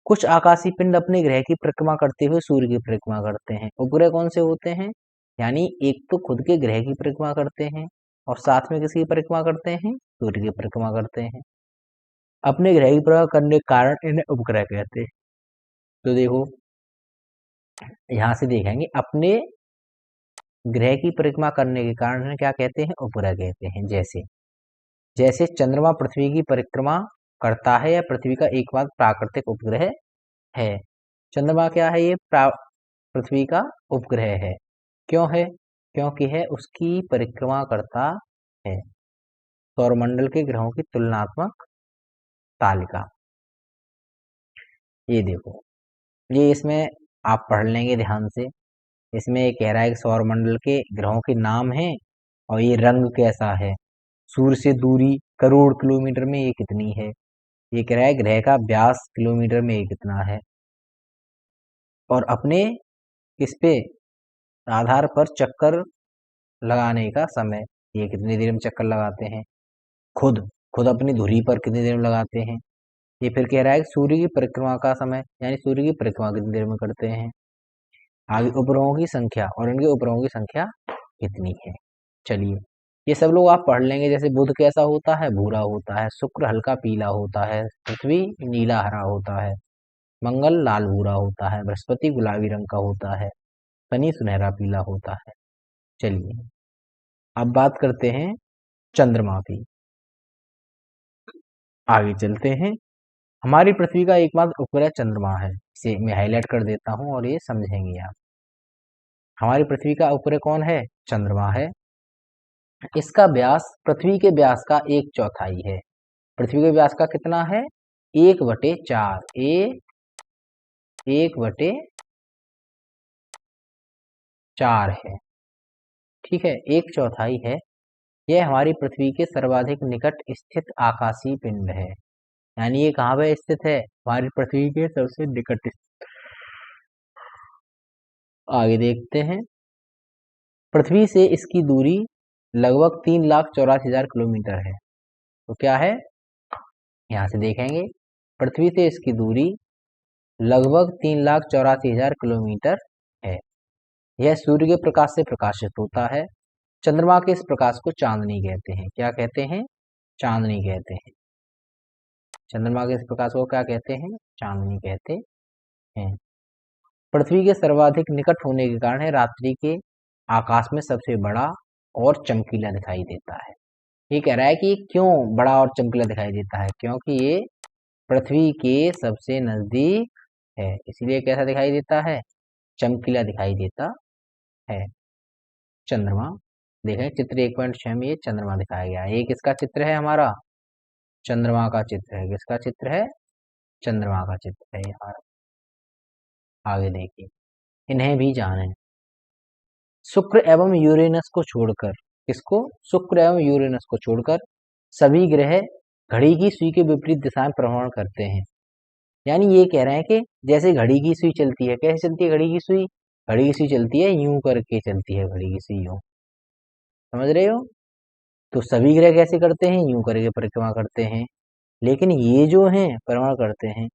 कुछ आकाशीय पिंड अपने ग्रह की परिक्रमा करते हुए सूर्य की परिक्रमा करते हैं। उपग्रह कौन से होते हैं? यानी एक तो खुद के ग्रह की परिक्रमा करते हैं और साथ में किसकी परिक्रमा करते हैं? सूर्य की परिक्रमा करते हैं। अपने ग्रह की परिक्रमा करने के कारण इन्हें उपग्रह कहते हैं। तो देखो, यहाँ से देखेंगे अपने ग्रह की परिक्रमा करने के कारण इन्हें क्या कहते हैं? उपग्रह कहते हैं। जैसे जैसे चंद्रमा पृथ्वी की परिक्रमा करता है या पृथ्वी का एकमात्र प्राकृतिक उपग्रह है। चंद्रमा क्या है? ये पृथ्वी का उपग्रह है। क्यों है? क्योंकि है उसकी परिक्रमा करता है। सौरमंडल के ग्रहों की तुलनात्मक तालिका, ये देखो, ये इसमें आप पढ़ लेंगे ध्यान से। इसमें ये कह रहा है कि सौरमंडल के ग्रहों के नाम हैं और ये रंग कैसा है, सूर्य से दूरी करोड़ किलोमीटर में ये कितनी है, ये कह रहा है ग्रह का व्यास किलोमीटर में ये कितना है, और अपने इस पे आधार पर चक्कर लगाने का समय, ये कितनी देर में चक्कर लगाते हैं, खुद खुद अपनी धुरी पर कितनी देर में लगाते हैं। ये फिर कह रहा है कि सूर्य की परिक्रमा का समय, यानी सूर्य की परिक्रमा कितनी देर में करते हैं। आगे उपग्रहों की संख्या और इनके उपग्रहों की संख्या कितनी है। चलिए, ये सब लोग आप पढ़ लेंगे। जैसे बुध कैसा होता है? भूरा होता है। शुक्र हल्का पीला होता है। पृथ्वी नीला हरा होता है। मंगल लाल भूरा होता है। बृहस्पति गुलाबी रंग का होता है। शनि सुनहरा पीला होता है। चलिए, अब बात करते हैं चंद्रमा की। आगे चलते हैं। हमारी पृथ्वी का एकमात्र उपग्रह चंद्रमा है। इसे मैं हाईलाइट कर देता हूं और ये समझेंगे आप। हमारी पृथ्वी का उपग्रह कौन है? चंद्रमा है। इसका व्यास पृथ्वी के व्यास का 1/4 है। पृथ्वी के व्यास का कितना है? 1/4। 1/4 है। ठीक है, 1/4 है। यह हमारी पृथ्वी के सर्वाधिक निकट स्थित आकाशीय पिंड है। यानी ये कहाँ पे स्थित है? हमारी पृथ्वी के सबसे निकट स्थित। आगे देखते हैं। पृथ्वी से इसकी दूरी लगभग 3,84,000 किलोमीटर है। तो क्या है? यहाँ से देखेंगे, पृथ्वी से इसकी दूरी लगभग 3,84,000 किलोमीटर है। यह सूर्य के प्रकाश से प्रकाशित होता है। चंद्रमा के इस प्रकाश को चांदनी कहते हैं। क्या कहते हैं? चांदनी कहते हैं। चंद्रमा के इस प्रकाश को क्या कहते हैं? चांदनी कहते हैं। पृथ्वी के सर्वाधिक निकट होने के कारण रात्रि के आकाश में सबसे बड़ा और चमकीला दिखाई देता है। ये कह रहा है कि क्यों बड़ा और चमकीला दिखाई देता है? क्योंकि ये पृथ्वी के सबसे नजदीक है, इसलिए कैसा दिखाई देता है? चमकीला दिखाई देता है चंद्रमा। देखें चित्र 1.6 में ये चंद्रमा दिखाया गया है। ये किसका चित्र है? हमारा चंद्रमा का चित्र है। किसका चित्र है? चंद्रमा का चित्र है हमारा। आगे देखिए, इन्हें भी जाने। शुक्र एवं यूरेनस को छोड़कर, किसको? शुक्र एवं यूरेनस को छोड़कर सभी ग्रह घड़ी की सुई के विपरीत दिशा में भ्रमण करते हैं। यानी ये कह रहे हैं कि जैसे घड़ी की सुई चलती है, कैसे चलती है घड़ी की सुई? घड़ी की सुई चलती है यूं करके चलती है, घड़ी की सुई यूं, समझ रहे हो? तो सभी ग्रह कैसे करते हैं, यूं करके परिक्रमा करते हैं। लेकिन ये जो हैं परिक्रमा करते हैं,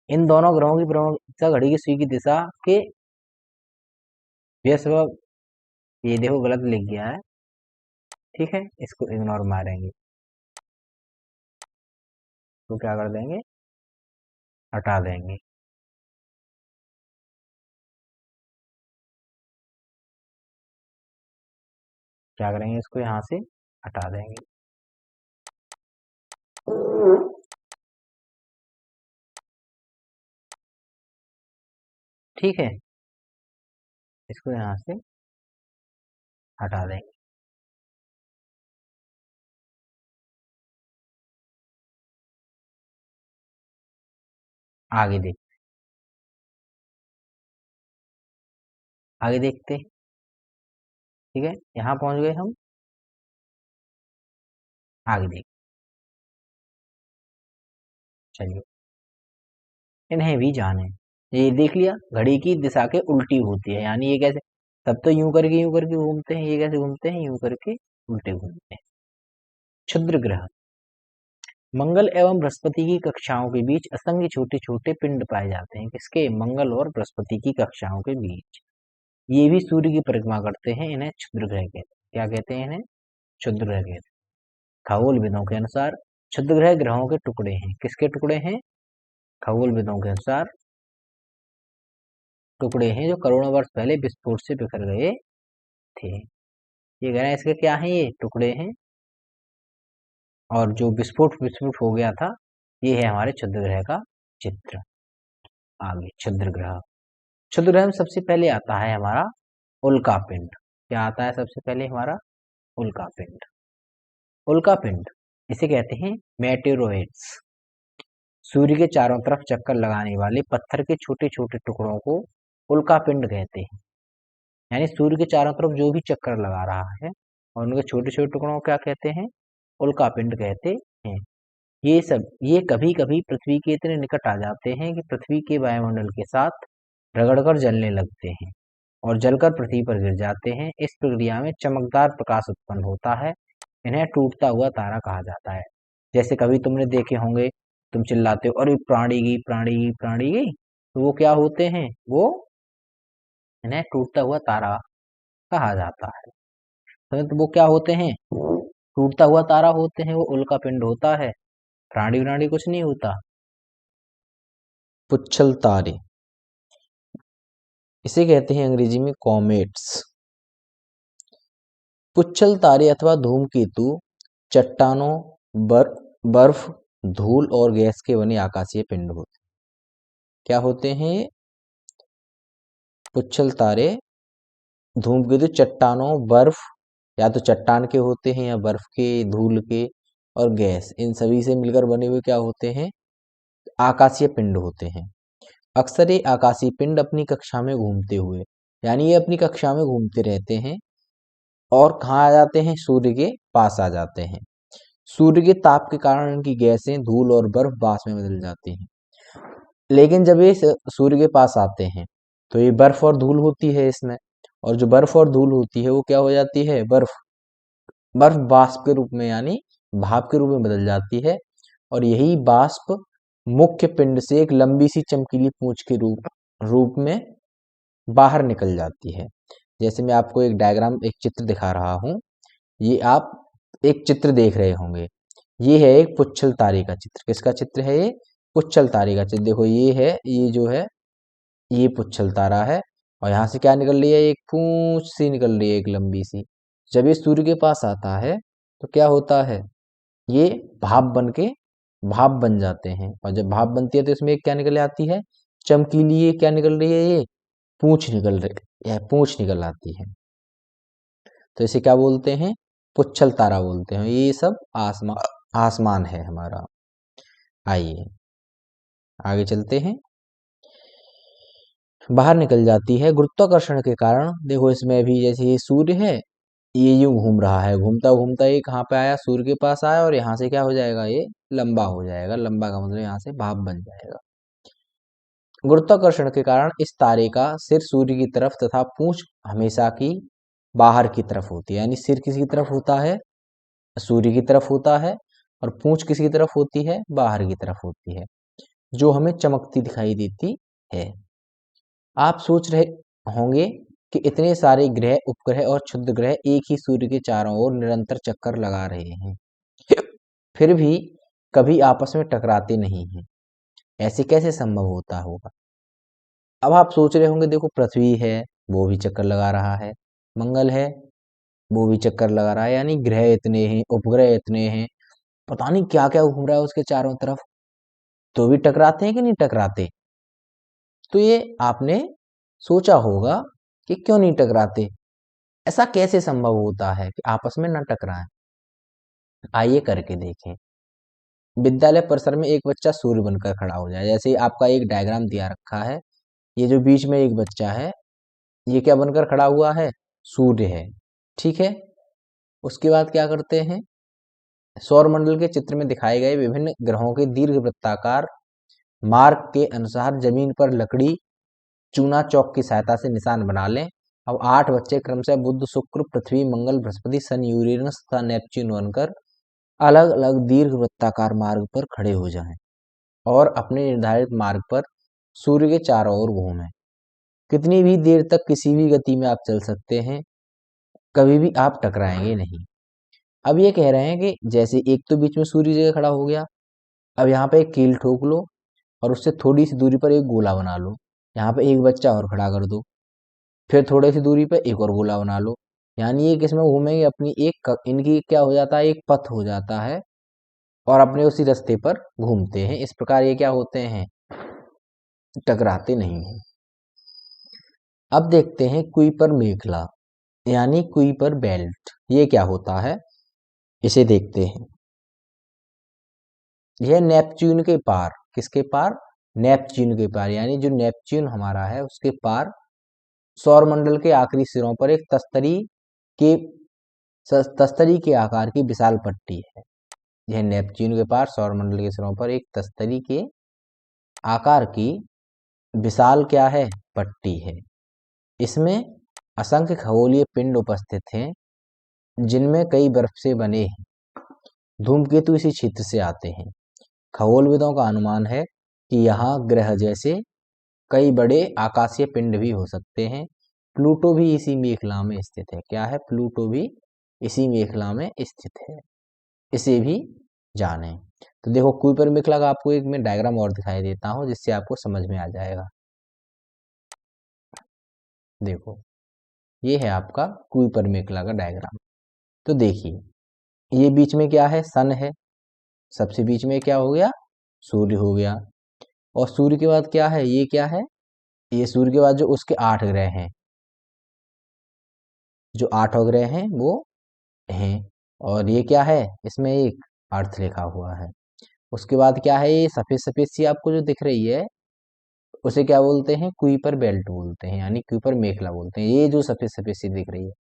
इन दोनों ग्रहों की परिक्रमा घड़ी की सुई की दिशा के व्यस्व, ये देखो गलत लिख गया है, ठीक है, इसको इग्नोर मारेंगे, तो क्या कर देंगे, हटा देंगे। क्या करेंगे, इसको यहाँ से हटा देंगे। ठीक है, इसको यहाँ से हटा देंगे। आगे देख, आगे देखते हैं। ठीक है, यहाँ पहुंच गए हम, आगे देख, चलिए इन्हें भी जाने। ये देख लिया, घड़ी की दिशा के उल्टी होती है, यानी ये कैसे, तब तो यूं करके घूमते हैं, ये कैसे घूमते हैं, यूं करके उल्टे घूमते हैं। क्षुद्र ग्रह, मंगल एवं बृहस्पति की कक्षाओं के बीच असंख्य छोटे छोटे पिंड पाए जाते हैं। किसके, मंगल और बृहस्पति की कक्षाओं के बीच। ये भी सूर्य की परिक्रमा करते हैं, इन्हें क्षुद्र ग्रह कहते हैं। क्या कहते हैं इन्हें, क्षुद्र ग्रह कहते हैं। खगोलविदों के अनुसार क्षुद्र ग्रह ग्रहों के टुकड़े हैं। किसके टुकड़े हैं, खगोलविदों के अनुसार टुकड़े हैं जो करोड़ों वर्ष पहले विस्फोट से बिखर गए थे। ये ग्रह इसके क्या हैं, ये टुकड़े हैं, और जो विस्फोट विस्फोट हो गया था, ये है हमारे क्षुद्र ग्रह का चित्र। आगे क्षुद्र ग्रह, क्षुद्र ग्रह में सबसे पहले आता है हमारा उल्का पिंड। क्या आता है सबसे पहले हमारा, उल्का पिंड। उल्का पिंड इसे कहते हैं मेटेरोइड्स। सूर्य के चारों तरफ चक्कर लगाने वाले पत्थर के छोटे छोटे टुकड़ों को उल्का पिंड कहते हैं। यानी सूर्य के चारों तरफ जो भी चक्कर लगा रहा है, और उनके छोटे छोटे टुकड़ों को क्या कहते हैं, उल्का पिंड कहते हैं। ये कभी कभी पृथ्वी के इतने निकट आ जाते हैं कि पृथ्वी के वायुमंडल के साथ रगड़कर जलने लगते हैं और जलकर पृथ्वी पर गिर जाते हैं। इस प्रक्रिया में चमकदार प्रकाश उत्पन्न होता है। इन्हें टूटता हुआ तारा कहा जाता है। जैसे कभी तुमने देखे होंगे, तुम चिल्लाते हो अरे प्राणी गई, प्राणी गई, प्राणी गई, तो वो क्या होते हैं, वो इन्हें टूटता हुआ तारा कहा जाता है। तो वो क्या होते हैं, टूटता हुआ तारा होते हैं, वो उल्का पिंड होता है, प्राणी प्राणी कुछ नहीं होता। पुच्छल तारे, इसे कहते हैं अंग्रेजी में कॉमेट्स। पुच्छल तारे अथवा धूमकेतु चट्टानों, बर्फ, धूल और गैस के बने आकाशीय पिंड होते हैं। क्या होते हैं, पुच्छल तारे, धूमकेतु चट्टानों, बर्फ, या तो चट्टान के होते हैं या बर्फ के, धूल के और गैस, इन सभी से मिलकर बने हुए क्या होते हैं, आकाशीय पिंड होते हैं। अक्सर ये आकाशीय पिंड अपनी कक्षा में घूमते हुए, यानी ये अपनी कक्षा में घूमते रहते हैं और कहाँ आ जाते हैं, सूर्य के पास आ जाते हैं। सूर्य के ताप के कारण इनकी गैसें, धूल और बर्फ बास में बदल जाती हैं। लेकिन जब ये सूर्य के पास आते हैं तो ये बर्फ और धूल होती है इसमें, और जो बर्फ और धूल होती है वो क्या हो जाती है, बर्फ बर्फ वाष्प के रूप में, यानी भाप के रूप में बदल जाती है। और यही वाष्प मुख्य पिंड से एक लंबी सी चमकीली पूंछ के रूप रूप में बाहर निकल जाती है। जैसे मैं आपको एक डायग्राम, एक चित्र दिखा रहा हूँ, ये आप एक चित्र देख रहे होंगे। ये है एक पुच्छल तारे का चित्र। किसका चित्र है ये, पुच्छल तारे का चित्र। देखो ये है, ये जो है ये पुच्छल तारा है, और यहाँ से क्या निकल रही है, एक पूंछ सी निकल रही है, एक लंबी सी। जब ये सूर्य के पास आता है तो क्या होता है, ये भाप बन के भाप बन जाते हैं, और जब भाप बनती है तो इसमें एक क्या निकल आती है, चमकीली, ये क्या निकल रही है, ये पूंछ निकल रही है, पूंछ निकल आती है। तो इसे क्या बोलते हैं, पुच्छल तारा बोलते हैं। ये सब आसमान है हमारा। आइए आगे चलते हैं। बाहर निकल जाती है गुरुत्वाकर्षण के कारण। देखो इसमें भी जैसे ये सूर्य है, ये यूं घूम रहा है, घूमता घूमता ये कहाँ पे आया, सूर्य के पास आया, और यहाँ से क्या हो जाएगा, ये लंबा हो जाएगा। लंबा का मतलब यहाँ से भाप बन जाएगा। गुरुत्वाकर्षण के कारण इस तारे का सिर सूर्य की तरफ तथा पूंछ हमेशा की बाहर की तरफ होती है। यानी सिर किसकी तरफ होता है, सूर्य की तरफ होता है और पूंछ किसकी तरफ होती है, बाहर की तरफ होती है, जो हमें चमकती दिखाई देती है। आप सोच रहे होंगे कि इतने सारे ग्रह, उपग्रह और क्षुद्र ग्रह एक ही सूर्य के चारों ओर निरंतर चक्कर लगा रहे हैं, फिर भी कभी आपस में टकराते नहीं हैं। ऐसे कैसे संभव होता होगा? अब आप सोच रहे होंगे देखो, पृथ्वी है, वो भी चक्कर लगा रहा है, मंगल है, वो भी चक्कर लगा रहा है, यानी ग्रह इतने हैं, उपग्रह इतने हैं, पता नहीं क्या क्या घूम रहा है उसके चारों तरफ, तो भी टकराते हैं कि नहीं टकराते? तो ये आपने सोचा होगा कि क्यों नहीं टकराते, ऐसा कैसे संभव होता है कि आपस में न टकराएं? आइए करके देखें। विद्यालय परिसर में एक बच्चा सूर्य बनकर खड़ा हो जाए, जैसे आपका एक डायग्राम दिया रखा है, ये जो बीच में एक बच्चा है, ये क्या बनकर खड़ा हुआ है, सूर्य है, ठीक है। उसके बाद क्या करते हैं, सौर मंडल के चित्र में दिखाए गए विभिन्न ग्रहों के दीर्घ वृत्ताकार मार्ग के अनुसार जमीन पर लकड़ी चूना चौक की सहायता से निशान बना लें। अब 8 बच्चे क्रमशः बुध, शुक्र, पृथ्वी, मंगल, बृहस्पति, शनि, यूरेनस तथा नेपच्यून बनकर अलग अलग दीर्घ वृत्ताकार मार्ग पर खड़े हो जाएं और अपने निर्धारित मार्ग पर सूर्य के चारों ओर घूमें। कितनी भी देर तक किसी भी गति में आप चल सकते हैं, कभी भी आप टकराएंगे नहीं। अब ये कह रहे हैं कि जैसे एक तो बीच में सूर्य जगह खड़ा हो गया, अब यहाँ पे एक कील ठोक लो और उससे थोड़ी सी दूरी पर एक गोला बना लो, यहाँ पे एक बच्चा और खड़ा कर दो, फिर थोड़ी सी दूरी पर एक और गोला बना लो, यानी ये किसमें घूमेंगे, अपनी इनकी क्या हो जाता है, एक पथ हो जाता है और अपने उसी रास्ते पर घूमते हैं। इस प्रकार ये क्या होते हैं, टकराते नहीं हैं। अब देखते हैं कुइपर मेखला यानी कुइपर बेल्ट, ये क्या होता है, इसे देखते हैं। यह नेपच्यून के पार, किसके पार, नेपच्यून के पार, यानी जो नेपच्यून हमारा है उसके पार सौर मंडल के आखिरी सिरों पर एक के तस्तरी के आकार की विशाल पट्टी है। यह नेपच्यून के पार सौर मंडल के सिरों पर एक तस्तरी के आकार की विशाल क्या है, पट्टी है। इसमें असंख्य खगोलीय पिंड उपस्थित हैं, जिनमें कई बर्फ से बने हैं। धूमकेतु इसी क्षेत्र से आते हैं। खगोलविदों का अनुमान है कि यहाँ ग्रह जैसे कई बड़े आकाशीय पिंड भी हो सकते हैं। प्लूटो भी इसी मेखला में स्थित है। क्या है, प्लूटो भी इसी मेखला में स्थित है, इसे भी जानें। तो देखो, कुइपर मेखला का आपको एक मैं डायग्राम और दिखाई देता हूं, जिससे आपको समझ में आ जाएगा। देखो, ये है आपका कुइपर मेखला का डायग्राम। तो देखिए, ये बीच में क्या है, सन है, सबसे बीच में क्या हो गया, सूर्य हो गया, और सूर्य के बाद क्या है, ये क्या है, ये सूर्य के बाद जो उसके 8 ग्रह हैं, जो 8 ग्रह हैं वो हैं, और ये क्या है, इसमें एक अर्थ लिखा हुआ है। उसके बाद क्या है, ये सफेद सफेद सी आपको जो दिख रही है, उसे क्या बोलते हैं, कुइपर बेल्ट बोलते हैं, यानी कुइपर मेखला बोलते हैं, ये जो सफेद सफेद सी दिख रही है।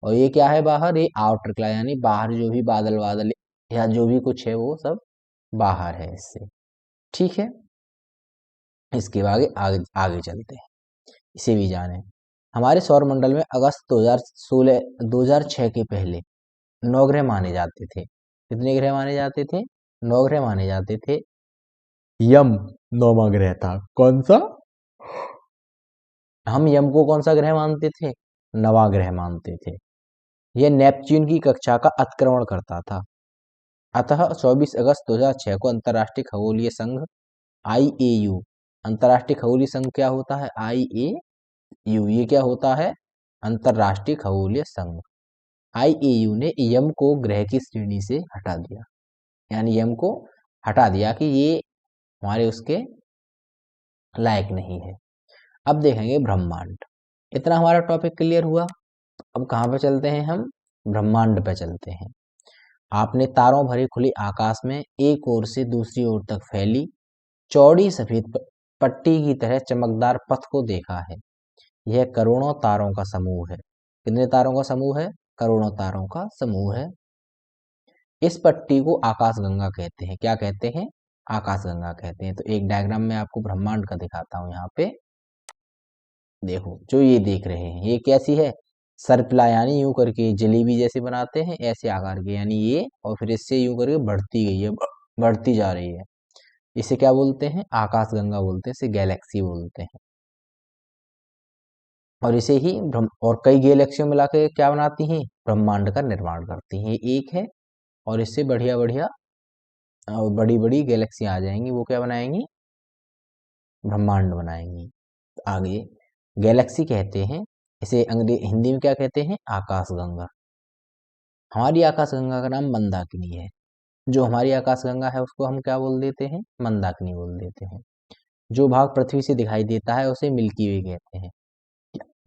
और ये क्या है बाहर, ये आउटर क्लाउड, यानी बाहर जो भी बादल बादल या जो भी कुछ है वो सब बाहर है इससे, ठीक है। इसके आगे आगे आगे चलते हैं, इसे भी जाने। हमारे सौर मंडल में अगस्त 2016 2006 के पहले 9 ग्रह माने जाते थे। कितने ग्रह माने जाते थे, 9 ग्रह माने जाते थे। यम 9वां ग्रह था, कौन सा, हम यम को कौन सा ग्रह मानते थे, 9वां ग्रह मानते थे। यह नेपच्यून की कक्षा का अतिक्रमण करता था। अतः 24 अगस्त 2006 को अंतर्राष्ट्रीय खगोलीय संघ IAU, अंतर्राष्ट्रीय खगोलीय संघ क्या होता है, IAU, ये क्या होता है, अंतर्राष्ट्रीय खगोलीय संघ, IAU ने यम को ग्रह की श्रेणी से हटा दिया, यानी यम को हटा दिया कि ये हमारे उसके लायक नहीं है। अब देखेंगे ब्रह्मांड। इतना हमारा टॉपिक क्लियर हुआ। अब कहाँ पे चलते हैं हम, ब्रह्मांड पे चलते हैं। आपने तारों भरे खुले आकाश में एक ओर से दूसरी ओर तक फैली चौड़ी सफेद पट्टी की तरह चमकदार पथ को देखा है। यह करोड़ों तारों का समूह है। कितने तारों का समूह है, करोड़ों तारों का समूह है। इस पट्टी को आकाशगंगा कहते हैं। क्या कहते हैं, आकाशगंगा कहते हैं। तो एक डायग्राम में आपको ब्रह्मांड का दिखाता हूं, यहाँ पे देखो, जो ये देख रहे हैं ये कैसी है, सर्पिला यानी यूं करके जलेबी जैसे बनाते हैं ऐसे आकार के, यानी ये, और फिर इससे यूं करके बढ़ती गई है, बढ़ती जा रही है। इसे क्या बोलते हैं? आकाशगंगा बोलते हैं, इसे गैलेक्सी बोलते हैं। और इसे ही ब्रह्म और कई गैलेक्सियों मिला के क्या बनाती हैं? ब्रह्मांड का निर्माण करती हैं। ये एक है, और इससे बढ़िया बढ़िया बड़ी बड़ी गैलेक्सी आ जाएंगी, वो क्या बनाएंगी? ब्रह्मांड बनाएंगी। आगे गैलेक्सी कहते हैं, इसे अंग्रेजी हिंदी में क्या कहते हैं? आकाशगंगा। हमारी आकाशगंगा का नाम मंदाकिनी है। जो हमारी आकाशगंगा है उसको हम क्या बोल देते हैं? मंदाकिनी बोल देते हैं। जो भाग पृथ्वी से दिखाई देता है उसे मिल्की वे कहते हैं।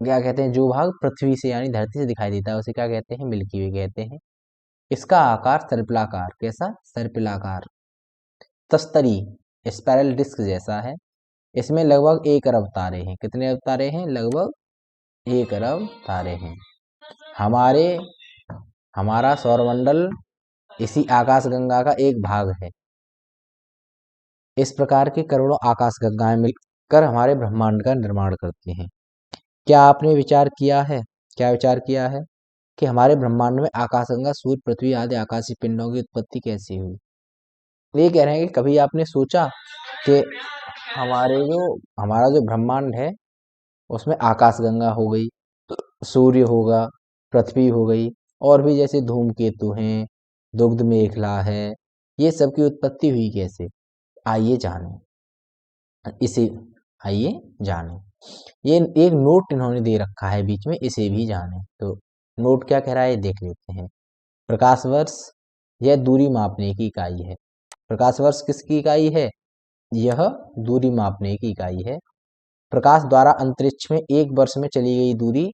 क्या कहते हैं? जो भाग पृथ्वी से यानी धरती से दिखाई देता है उसे क्या कहते हैं? मिल्की वे कहते हैं। इसका आकार सर्पिलाकार, कैसा? सर्पिलाकार, तस्तरी, स्पाइरल डिस्क जैसा है। इसमें लगभग 1 अरब तारे हैं। कितने अरब तारे हैं? लगभग 1 अरब तारे हैं। हमारे हमारा सौरमंडल इसी आकाशगंगा का एक भाग है। इस प्रकार की करोड़ों आकाशगंगाएं मिलकर हमारे ब्रह्मांड का निर्माण करती हैं। क्या आपने विचार किया है? क्या विचार किया है कि हमारे ब्रह्मांड में आकाशगंगा, सूर्य, पृथ्वी आदि आकाशीय पिंडों की उत्पत्ति कैसे हुई? ये कह रहे हैं कि कभी आपने सोचा कि हमारे जो हमारा जो ब्रह्मांड है उसमें आकाशगंगा हो गई, सूर्य होगा, पृथ्वी हो गई, और भी जैसे धूमकेतु हैं, दुग्ध मेखला है, ये सब की उत्पत्ति हुई कैसे? आइए जानें इसे, आइए जानें। ये एक नोट इन्होंने दे रखा है बीच में, इसे भी जानें। तो नोट क्या कह रहा है देख लेते हैं। प्रकाश वर्ष यह दूरी मापने की इकाई है। प्रकाश वर्ष किसकी इकाई है? यह दूरी मापने की इकाई है। प्रकाश द्वारा अंतरिक्ष में 1 वर्ष में चली गई दूरी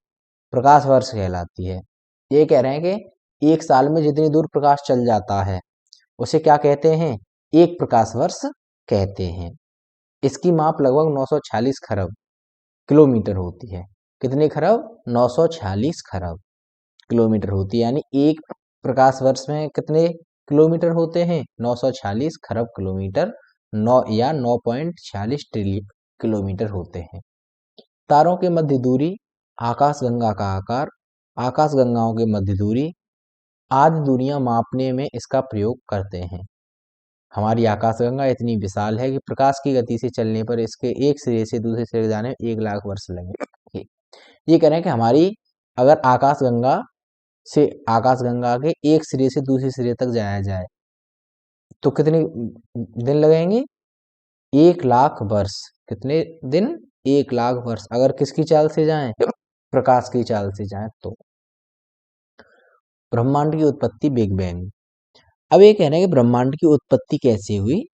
प्रकाश वर्ष कहलाती है। ये कह रहे हैं कि 1 साल में जितनी दूर प्रकाश चल जाता है उसे क्या कहते हैं? 1 प्रकाश वर्ष कहते हैं। इसकी माप लगभग 946 खरब किलोमीटर होती है। कितने खरब? 946 खरब किलोमीटर होती है। यानी 1 प्रकाश वर्ष में कितने किलोमीटर होते हैं? 946 खरब किलोमीटर, 9.46 ट्रिलियन किलोमीटर होते हैं। तारों के मध्य दूरी, आकाशगंगा का आकार, आकाशगंगाओं के मध्य दूरी आदि दूरियां मापने में इसका प्रयोग करते हैं। हमारी आकाशगंगा इतनी विशाल है कि प्रकाश की गति से चलने पर इसके एक सिरे से दूसरे सिरे जाने में 1 लाख वर्ष लगेंगे। ये कह रहे हैं कि हमारी अगर आकाशगंगा के एक सिरे से दूसरे सिरे तक जाया जाए तो कितने दिन लगेंगे? 1 लाख वर्ष। कितने दिन? 1 लाख वर्ष। अगर किसकी चाल से जाएं? प्रकाश की चाल से जाएं तो। ब्रह्मांड की उत्पत्ति, बिग बैंग। अब ये कह रहे हैं कि ब्रह्मांड की उत्पत्ति कैसे हुई,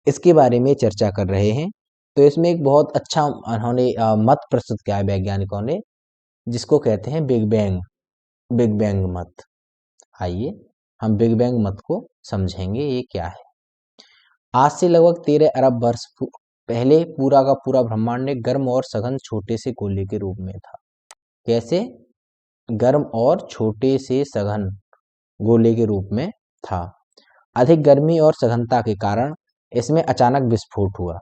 इसके बारे में चर्चा कर रहे हैं। तो इसमें एक बहुत अच्छा उन्होंने मत प्रस्तुत किया है वैज्ञानिकों ने, जिसको कहते हैं बिग बैंग, बिग बैंग मत। आइए हम बिग बैंग मत को समझेंगे, ये क्या है। आज से लगभग 13 अरब वर्ष पहले पूरा का पूरा ब्रह्मांड एक गर्म और सघन छोटे से गोले के रूप में था। कैसे? गर्म और छोटे से सघन गोले के रूप में था। अधिक गर्मी और सघनता के कारण इसमें अचानक विस्फोट हुआ।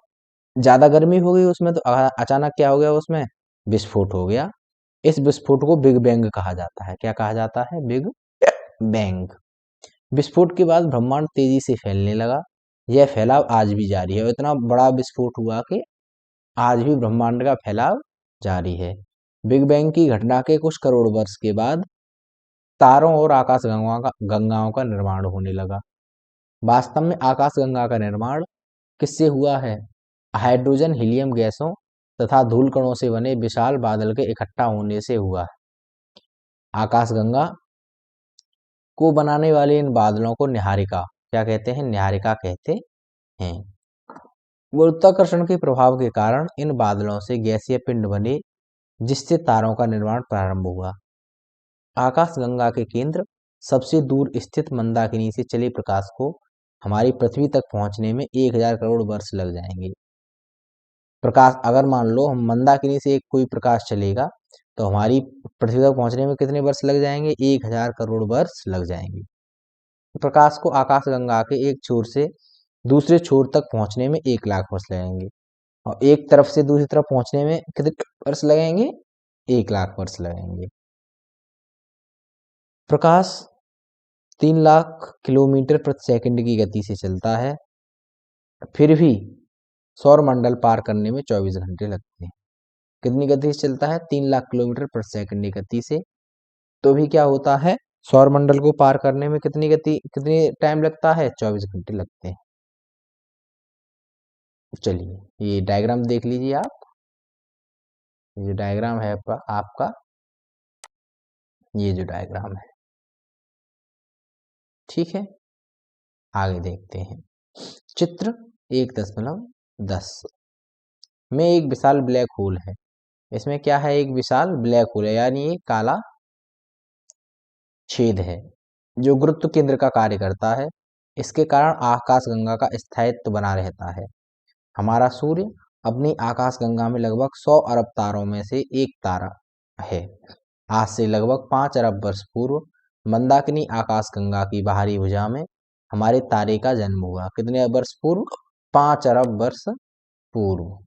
ज्यादा गर्मी हो गई उसमें तो अचानक क्या हो गया? उसमें विस्फोट हो गया। इस विस्फोट को बिग बैंग कहा जाता है। क्या कहा जाता है? Big bang. विस्फोट के बाद ब्रह्मांड तेजी से फैलने लगा। यह फैलाव आज भी जारी है। और इतना बड़ा विस्फोट हुआ कि आज भी ब्रह्मांड का फैलाव जारी है। बिग बैंग की घटना के कुछ करोड़ वर्ष के बाद तारों और आकाश गंगाओं का निर्माण होने लगा। वास्तव में आकाशगंगा का निर्माण किससे हुआ है? हाइड्रोजन, हीलियम गैसों तथा धूल कणों से बने विशाल बादल के इकट्ठा होने से हुआ है। आकाशगंगा को बनाने वाले इन बादलों को न्याहारिका क्या कहते हैं? न्याहारिका कहते हैं। गुरुत्वाकर्षण के प्रभाव के कारण इन बादलों से गैसीय पिंड बने, जिससे तारों का निर्माण प्रारंभ हुआ। आकाशगंगा के केंद्र सबसे दूर स्थित मंदाकिनी से चले प्रकाश को हमारी पृथ्वी तक पहुंचने में 1,000 करोड़ वर्ष लग जाएंगे। प्रकाश अगर मान लो हम मंदाकिनी से एक कोई प्रकाश चलेगा तो हमारी पृथ्वी तक पहुंचने में कितने वर्ष लग जाएंगे? 1,000 करोड़ वर्ष लग जाएंगे। प्रकाश को आकाशगंगा के एक छोर से दूसरे छोर तक पहुंचने में 1 लाख वर्ष लगेंगे, और एक तरफ से दूसरी तरफ पहुंचने में कितने वर्ष लगेंगे? 1 लाख वर्ष लगेंगे। प्रकाश 3 लाख किलोमीटर प्रति सेकंड की गति से चलता है, फिर भी सौर मंडल पार करने में 24 घंटे लगते हैं। कितनी गति से चलता है? 3 लाख किलोमीटर प्रति सेकंड की गति से, तो भी क्या होता है, सौर मंडल को पार करने में कितनी टाइम लगता है? 24 घंटे लगते हैं। चलिए ये डायग्राम देख लीजिए आप। ये डायग्राम है आपका, ये जो डायग्राम है, ठीक है। आगे देखते हैं। चित्र 1.10 में एक विशाल ब्लैक होल है। इसमें क्या है? एक विशाल ब्लैक होल है, यानी एक काला छेद है जो गुरुत्व केंद्र का कार्य करता है। इसके कारण आकाशगंगा का स्थायित्व बना रहता है। हमारा सूर्य अपनी आकाशगंगा में लगभग 100 अरब तारों में से एक तारा है। आज से लगभग 5 अरब वर्ष पूर्व मंदाकिनी आकाशगंगा की बाहरी भुजा में हमारे तारे का जन्म हुआ। कितने वर्ष पूर्व? 5 अरब वर्ष पूर्व।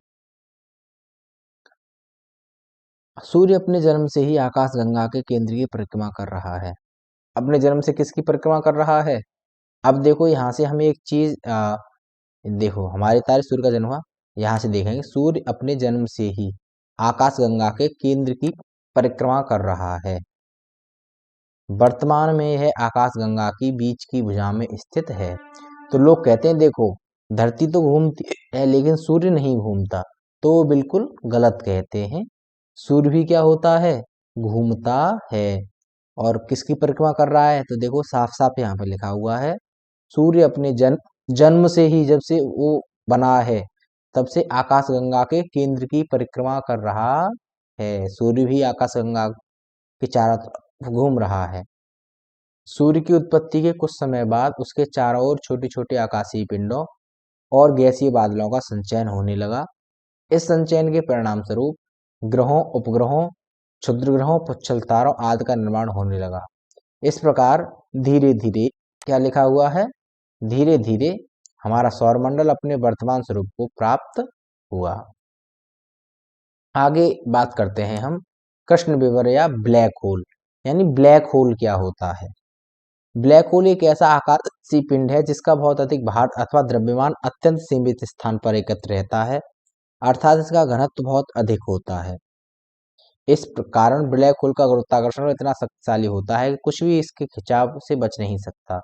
सूर्य अपने जन्म से ही आकाशगंगा के केंद्र की परिक्रमा कर रहा है। अपने जन्म से किसकी परिक्रमा कर रहा है? अब देखो यहाँ से हमें एक चीज देखो, हमारे तारे सूर्य का जन्म हुआ, यहाँ से देखेंगे सूर्य अपने जन्म से ही आकाशगंगा के केंद्र की परिक्रमा कर रहा है। वर्तमान में यह आकाशगंगा की बीच की भुजा में स्थित है। तो लोग कहते हैं देखो, धरती तो घूमती है लेकिन सूर्य नहीं घूमता, तो वो बिल्कुल गलत कहते हैं। सूर्य भी क्या होता है? घूमता है। और किसकी परिक्रमा कर रहा है? तो देखो साफ साफ यहाँ पे लिखा हुआ है, सूर्य अपने जन्म से ही, जब से वो बना है तब से आकाशगंगा के केंद्र की परिक्रमा कर रहा है। सूर्य भी आकाशगंगा के चारों तरफ घूम रहा है। सूर्य की उत्पत्ति के कुछ समय बाद उसके चारों ओर छोटे छोटे आकाशीय पिंडों और गैसीय बादलों का संचयन होने लगा। इस संचयन के परिणाम स्वरूप ग्रहों, उपग्रहों, क्षुद्र ग्रहों, पुच्छल तारों आदि का निर्माण होने लगा। इस प्रकार धीरे धीरे, क्या लिखा हुआ है? धीरे धीरे हमारा सौरमंडल अपने वर्तमान स्वरूप को प्राप्त हुआ। आगे बात करते हैं हम कृष्ण विवर या ब्लैक होल, यानी ब्लैक होल क्या होता है? ब्लैक होल एक ऐसा आकाशीय पिंड है जिसका बहुत अधिक भार अथवा द्रव्यमान अत्यंत सीमित स्थान पर एकत्र रहता है, अर्थात इसका घनत्व बहुत अधिक होता है। इस कारण ब्लैक होल का गुरुत्वाकर्षण इतना शक्तिशाली होता है कि कुछ भी इसके खिंचाव से बच नहीं सकता।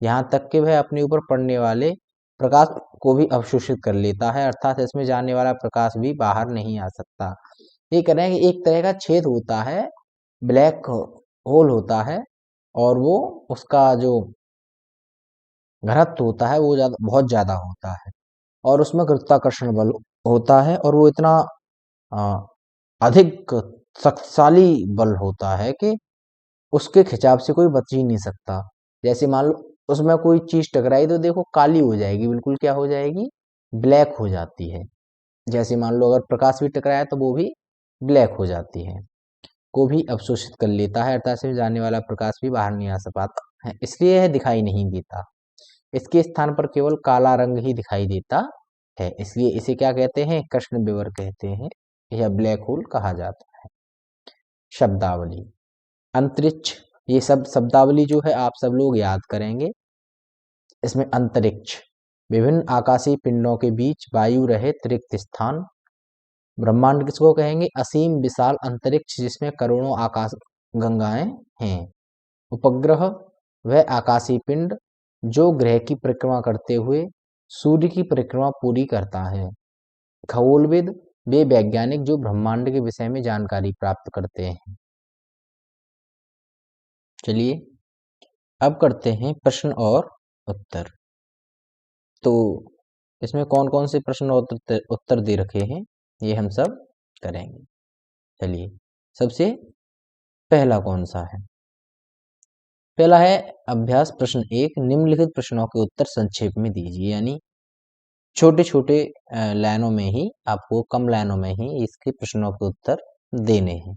यहाँ तक कि वह अपने ऊपर पड़ने वाले प्रकाश को भी अवशोषित कर लेता है, अर्थात इसमें जाने वाला प्रकाश भी बाहर नहीं आ सकता। ये कह रहे हैं कि एक तरह का छेद होता है, ब्लैक होल होता है, और वो उसका जो घनत्व होता है वो बहुत ज्यादा होता है, और उसमें गुरुत्वाकर्षण बल होता है, और वो इतना अ, अधिक शक्तिशाली बल होता है कि उसके खिंचाव से कोई बच ही नहीं सकता। जैसे मान लो उसमें कोई चीज टकराई तो देखो काली हो जाएगी, बिल्कुल क्या हो जाएगी? ब्लैक हो जाती है। जैसे मान लो अगर प्रकाश भी टकराया तो वो भी ब्लैक हो जाती है, को भी अवशोषित कर लेता है, अर्थात से जाने वाला प्रकाश भी बाहर नहीं आ पाता है, इसलिए यह दिखाई नहीं देता। इसके स्थान पर केवल काला रंग ही दिखाई देता है, इसलिए इसे क्या कहते हैं? कृष्ण विवर कहते हैं, यह ब्लैक होल कहा जाता है। शब्दावली। अंतरिक्ष, ये सब शब्दावली जो है आप सब लोग याद करेंगे। इसमें अंतरिक्ष, विभिन्न आकाशीय पिंडों के बीच वायु रहित रिक्त स्थान। ब्रह्मांड किसको कहेंगे? असीम विशाल अंतरिक्ष जिसमें करोड़ों आकाश गंगाएं हैं। उपग्रह, वह आकाशीय पिंड जो ग्रह की परिक्रमा करते हुए सूर्य की परिक्रमा पूरी करता है। खगोलविद, वे वैज्ञानिक जो ब्रह्मांड के विषय में जानकारी प्राप्त करते हैं। चलिए अब करते हैं प्रश्न और उत्तर। तो इसमें कौन कौन से प्रश्न और उत्तर दे रखे हैं ये हम सब करेंगे। चलिए सबसे पहला कौन सा है? पहला है अभ्यास प्रश्न 1, निम्नलिखित प्रश्नों के उत्तर संक्षेप में दीजिए, यानी छोटे छोटे लाइनों में ही, आपको कम लाइनों में ही इसके प्रश्नों के उत्तर देने हैं।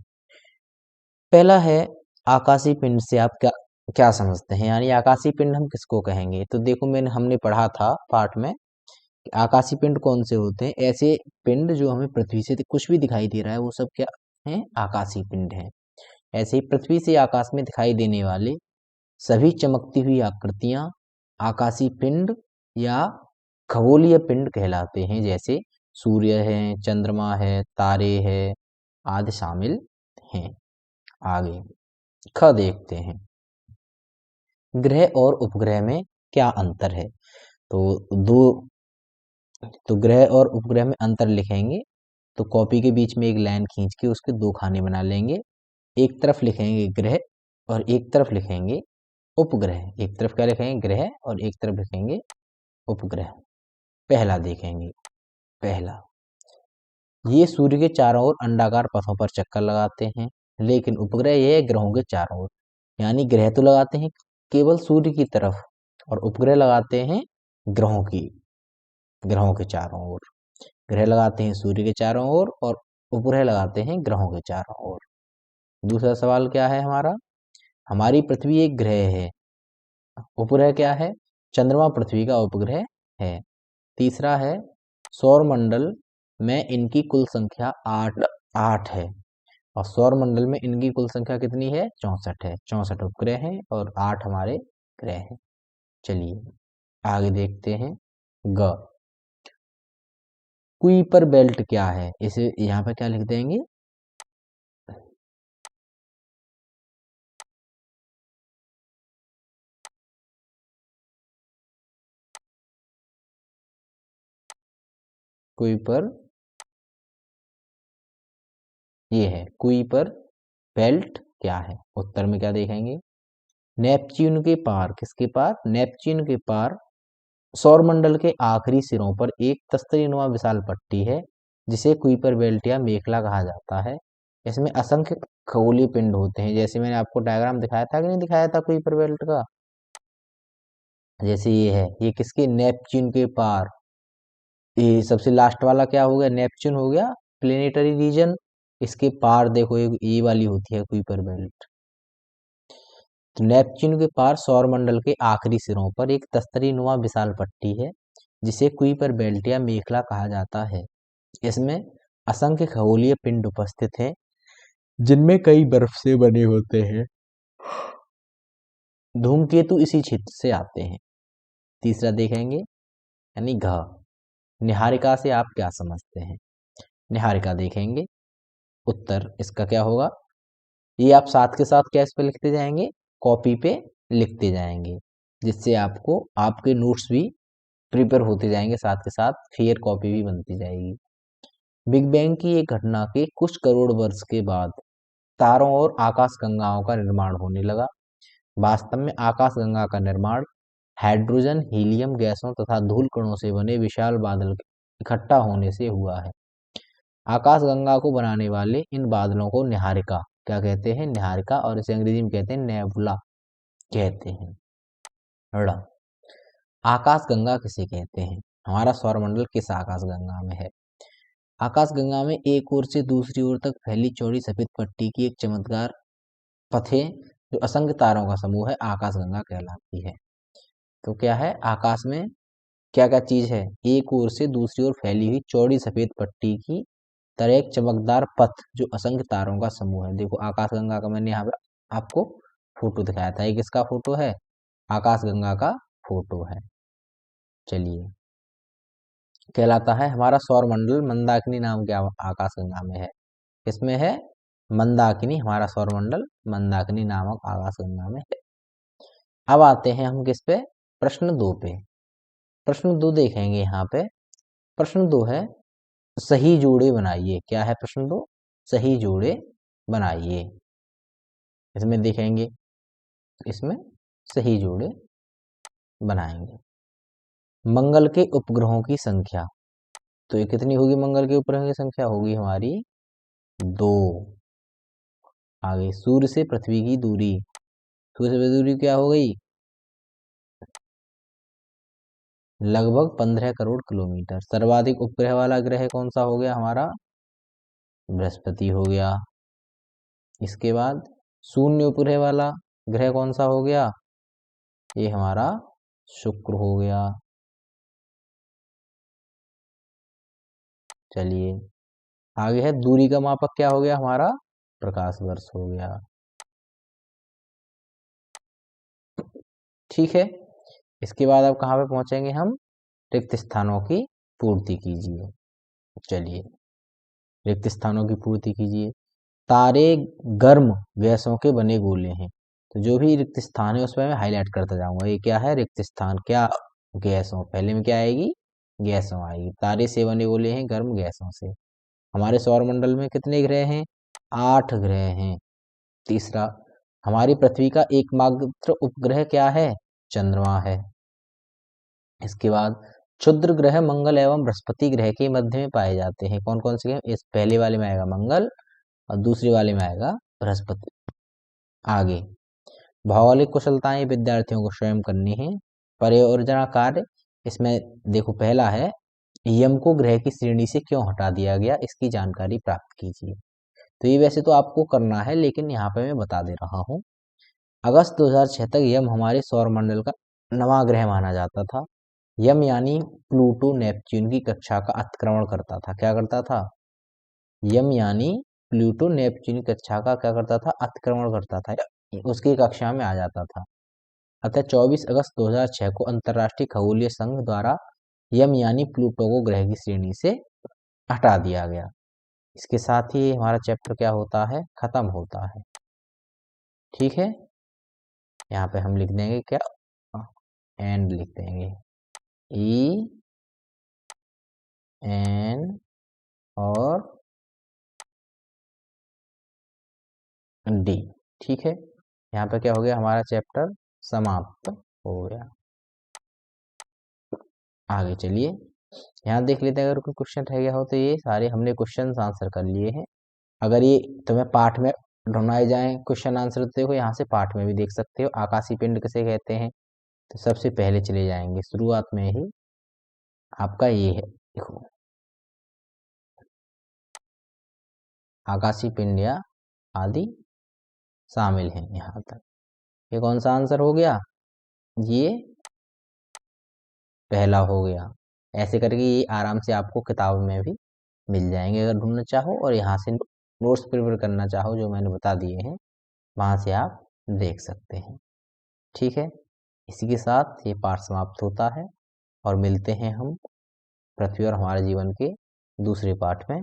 पहला है आकाशीय पिंड से आप क्या क्या समझते हैं, यानी आकाशीय पिंड हम किसको कहेंगे? तो देखो हमने पढ़ा था पाठ में, आकाशीय पिंड कौन से होते हैं? ऐसे पिंड जो हमें पृथ्वी से कुछ भी दिखाई दे रहा है वो सब क्या है? आकाशीय पिंड है। ऐसे ही पृथ्वी से आकाश में दिखाई देने वाले सभी चमकती हुई आकृतियां आकाशीय पिंड या खगोलीय पिंड कहलाते हैं, जैसे सूर्य है, चंद्रमा है, तारे है आदि शामिल हैं। आगे ख देखते हैं, ग्रह और उपग्रह में क्या अंतर है। तो दो तो ग्रह और उपग्रह में अंतर लिखेंगे तो कॉपी के बीच में एक लाइन खींच के उसके दो खाने बना लेंगे। एक तरफ लिखेंगे ग्रह और एक तरफ लिखेंगे उपग्रह। एक तरफ क्या लिखेंगे ग्रह और एक तरफ लिखेंगे उपग्रह। पहला देखेंगे, पहला ये सूर्य के चारों ओर अंडाकार पथों पर चक्कर लगाते हैं, लेकिन उपग्रह ये ग्रहों के चारों ओर। यानी ग्रह तो लगाते हैं केवल सूर्य की तरफ और उपग्रह लगाते हैं ग्रहों के चारों ओर। ग्रह लगाते हैं सूर्य के चारों ओर और उपग्रह लगाते हैं ग्रहों के चारों ओर। दूसरा सवाल क्या है हमारा, हमारी पृथ्वी एक ग्रह है, उपग्रह क्या है, चंद्रमा पृथ्वी का उपग्रह है। तीसरा है सौर मंडल में इनकी कुल संख्या आठ है और सौर मंडल में इनकी कुल संख्या कितनी है, 64 है। 64 उपग्रह हैं और 8 हमारे ग्रह हैं। चलिए आगे देखते हैं, ग कुइपर बेल्ट क्या है, इसे यहाँ पे क्या लिख देंगे, कुइपर, ये है कुइपर बेल्ट क्या है। उत्तर में क्या देखेंगे, नेपच्यून के पार, किसके पार, नेपच्यून के पार सौरमंडल के आखिरी सिरों पर एक तस्तरीनुमा विशाल पट्टी है जिसे कुइपर बेल्ट या मेखला कहा जाता है। इसमें असंख्य खगोलीय पिंड होते हैं, जैसे मैंने आपको डायग्राम दिखाया था कि नहीं दिखाया था कुइपर बेल्ट का। जैसे ये है, ये किसके, नेपच्यून के पार। ये सबसे लास्ट वाला क्या हो गया, नेपच्यून हो गया प्लेनेटरी रीजन। इसके पार देखो ये वाली होती है कुइपर बेल्ट। तो नेपच्यून के पार सौरमंडल के आखिरी सिरों पर एक तस्तरीनुमा विशाल पट्टी है जिसे कुइपर बेल्ट या मेखला कहा जाता है। इसमें असंख्य खगोलीय पिंड उपस्थित हैं जिनमें कई बर्फ से बने होते हैं। धूमकेतु इसी क्षेत्र से आते हैं। तीसरा देखेंगे, यानी घ, निहारिका से आप क्या समझते हैं। निहारिका देखेंगे, उत्तर इसका क्या होगा, ये आप साथ के साथ क्या इस पे लिखते जाएंगे, कॉपी पे लिखते जाएंगे, जिससे आपको आपके नोट्स भी प्रिपेयर होते जाएंगे, साथ के साथ फेयर कॉपी भी बनती जाएगी। बिग बैंग की एक घटना के कुछ करोड़ वर्ष के बाद तारों और आकाशगंगाओं का निर्माण होने लगा। वास्तव में आकाशगंगा का निर्माण हाइड्रोजन, हीलियम गैसों तथा धूल कणों से बने विशाल बादल के इकट्ठा होने से हुआ है। आकाशगंगा को बनाने वाले इन बादलों को निहारिका क्या कहते हैं, निहारिका, और इसे अंग्रेजी में कहते हैं नेबुला कहते हैं। ड़, आकाशगंगा किसे कहते हैं, हमारा सौरमंडल किस आकाशगंगा में है। आकाशगंगा में एक ओर से दूसरी ओर तक फैली चौड़ी सफेद पट्टी की एक चमकदार पथे जो असंख्य तारों का समूह है, आकाशगंगा कहलाती है। तो क्या है, आकाश में क्या क्या चीज है, एक ओर से दूसरी ओर फैली हुई चौड़ी सफेद पट्टी की तरह एक चमकदार पथ जो असंख्य तारों का समूह है। देखो आकाशगंगा का मैंने यहाँ पे आपको फोटो दिखाया था, ये किसका फोटो है, आकाशगंगा का फोटो है। चलिए, कहलाता है हमारा सौरमंडल मंदाकिनी नाम के आकाशगंगा में है। इसमें है मंदाकिनी, हमारा सौरमंडल मंदाकिनी नामक आकाशगंगा में है। अब आते हैं हम किस पे, प्रश्न 2 पे। प्रश्न 2 देखेंगे यहाँ पे। प्रश्न 2 है सही जोड़े बनाइए। क्या है प्रश्न 2, सही जोड़े बनाइए। इसमें देखेंगे, इसमें सही जोड़े बनाएंगे। मंगल के उपग्रहों की संख्या, तो ये कितनी होगी, मंगल के उपग्रहों की संख्या होगी हमारी 2। आगे सूर्य से पृथ्वी की दूरी, सूर्य से पृथ्वी की दूरी क्या हो गई, लगभग 15 करोड़ किलोमीटर। सर्वाधिक उपग्रह वाला ग्रह कौन सा हो गया हमारा, बृहस्पति हो गया। इसके बाद शून्य उपग्रह वाला ग्रह कौन सा हो गया, ये हमारा शुक्र हो गया। चलिए आगे है दूरी का मापक क्या हो गया हमारा, प्रकाश वर्ष हो गया। ठीक है, इसके बाद अब कहाँ पे पहुंचेंगे हम, रिक्त स्थानों की पूर्ति कीजिए। चलिए, रिक्त स्थानों की पूर्ति कीजिए। तारे गर्म गैसों के बने गोले हैं, तो जो भी रिक्त स्थान है उसमें मैं हाईलाइट करता जाऊंगा। ये क्या है, रिक्त स्थान, क्या, गैसों, पहले में क्या आएगी, गैसों आएगी। तारे से बने गोले हैं गर्म गैसों से। हमारे सौरमंडल में कितने ग्रह हैं, 8 ग्रह हैं। तीसरा, हमारी पृथ्वी का एकमात्र उपग्रह क्या है, चंद्रमा है। इसके बाद क्षुद्र ग्रह मंगल एवं बृहस्पति ग्रह के मध्य में पाए जाते हैं। कौन कौन से ग्रह, इस पहले वाले में आएगा मंगल और दूसरे वाले में आएगा बृहस्पति। आगे, भौगोलिक कुशलताएं विद्यार्थियों को स्वयं करनी है। परियोजना कार्य, इसमें देखो पहला है, यम को ग्रह की श्रेणी से क्यों हटा दिया गया, इसकी जानकारी प्राप्त कीजिए। तो ये वैसे तो आपको करना है, लेकिन यहाँ पे मैं बता दे रहा हूँ। अगस्त 2006 तक यम हमारे सौरमंडल का 9वां ग्रह माना जाता था। यम यानी प्लूटो नेपच्यून की कक्षा का अतिक्रमण करता था। क्या करता था, यम यानी प्लूटो नेपच्यून की कक्षा का क्या करता था, अतिक्रमण करता था, उसकी कक्षा में आ जाता था। अतः 24 अगस्त 2006 को अंतर्राष्ट्रीय खगोलीय संघ द्वारा यम यानी प्लूटो को ग्रह की श्रेणी से हटा दिया गया। इसके साथ ही हमारा चैप्टर क्या होता है, खत्म होता है। ठीक है, यहाँ पे हम लिख देंगे क्या, एंड लिख देंगे, ई एन और डी। ठीक है, यहाँ पे क्या हो गया, हमारा चैप्टर समाप्त हो गया। आगे चलिए, यहाँ देख लेते हैं, अगर कोई क्वेश्चन रह गया हो तो ये सारे हमने क्वेश्चन आंसर कर लिए हैं। अगर ये तुम्हें पाठ में ढूंढाए जाए क्वेश्चन आंसर, तो देखो यहाँ से पाठ में भी देख सकते हो। आकाशीय पिंड किसे कहते हैं, तो सबसे पहले चले जाएंगे शुरुआत में ही, आपका ये है, देखो आकाशीय पिंड या आदि शामिल हैं यहाँ तक। ये कौन सा आंसर हो गया, ये पहला हो गया। ऐसे करके ये आराम से आपको किताब में भी मिल जाएंगे अगर ढूंढना चाहो, और यहाँ से नोट्स प्रिपेयर करना चाहो जो मैंने बता दिए हैं, वहाँ से आप देख सकते हैं। ठीक है, इसी के साथ ये पाठ समाप्त होता है, और मिलते हैं हम पृथ्वी और हमारे जीवन के दूसरे पाठ में।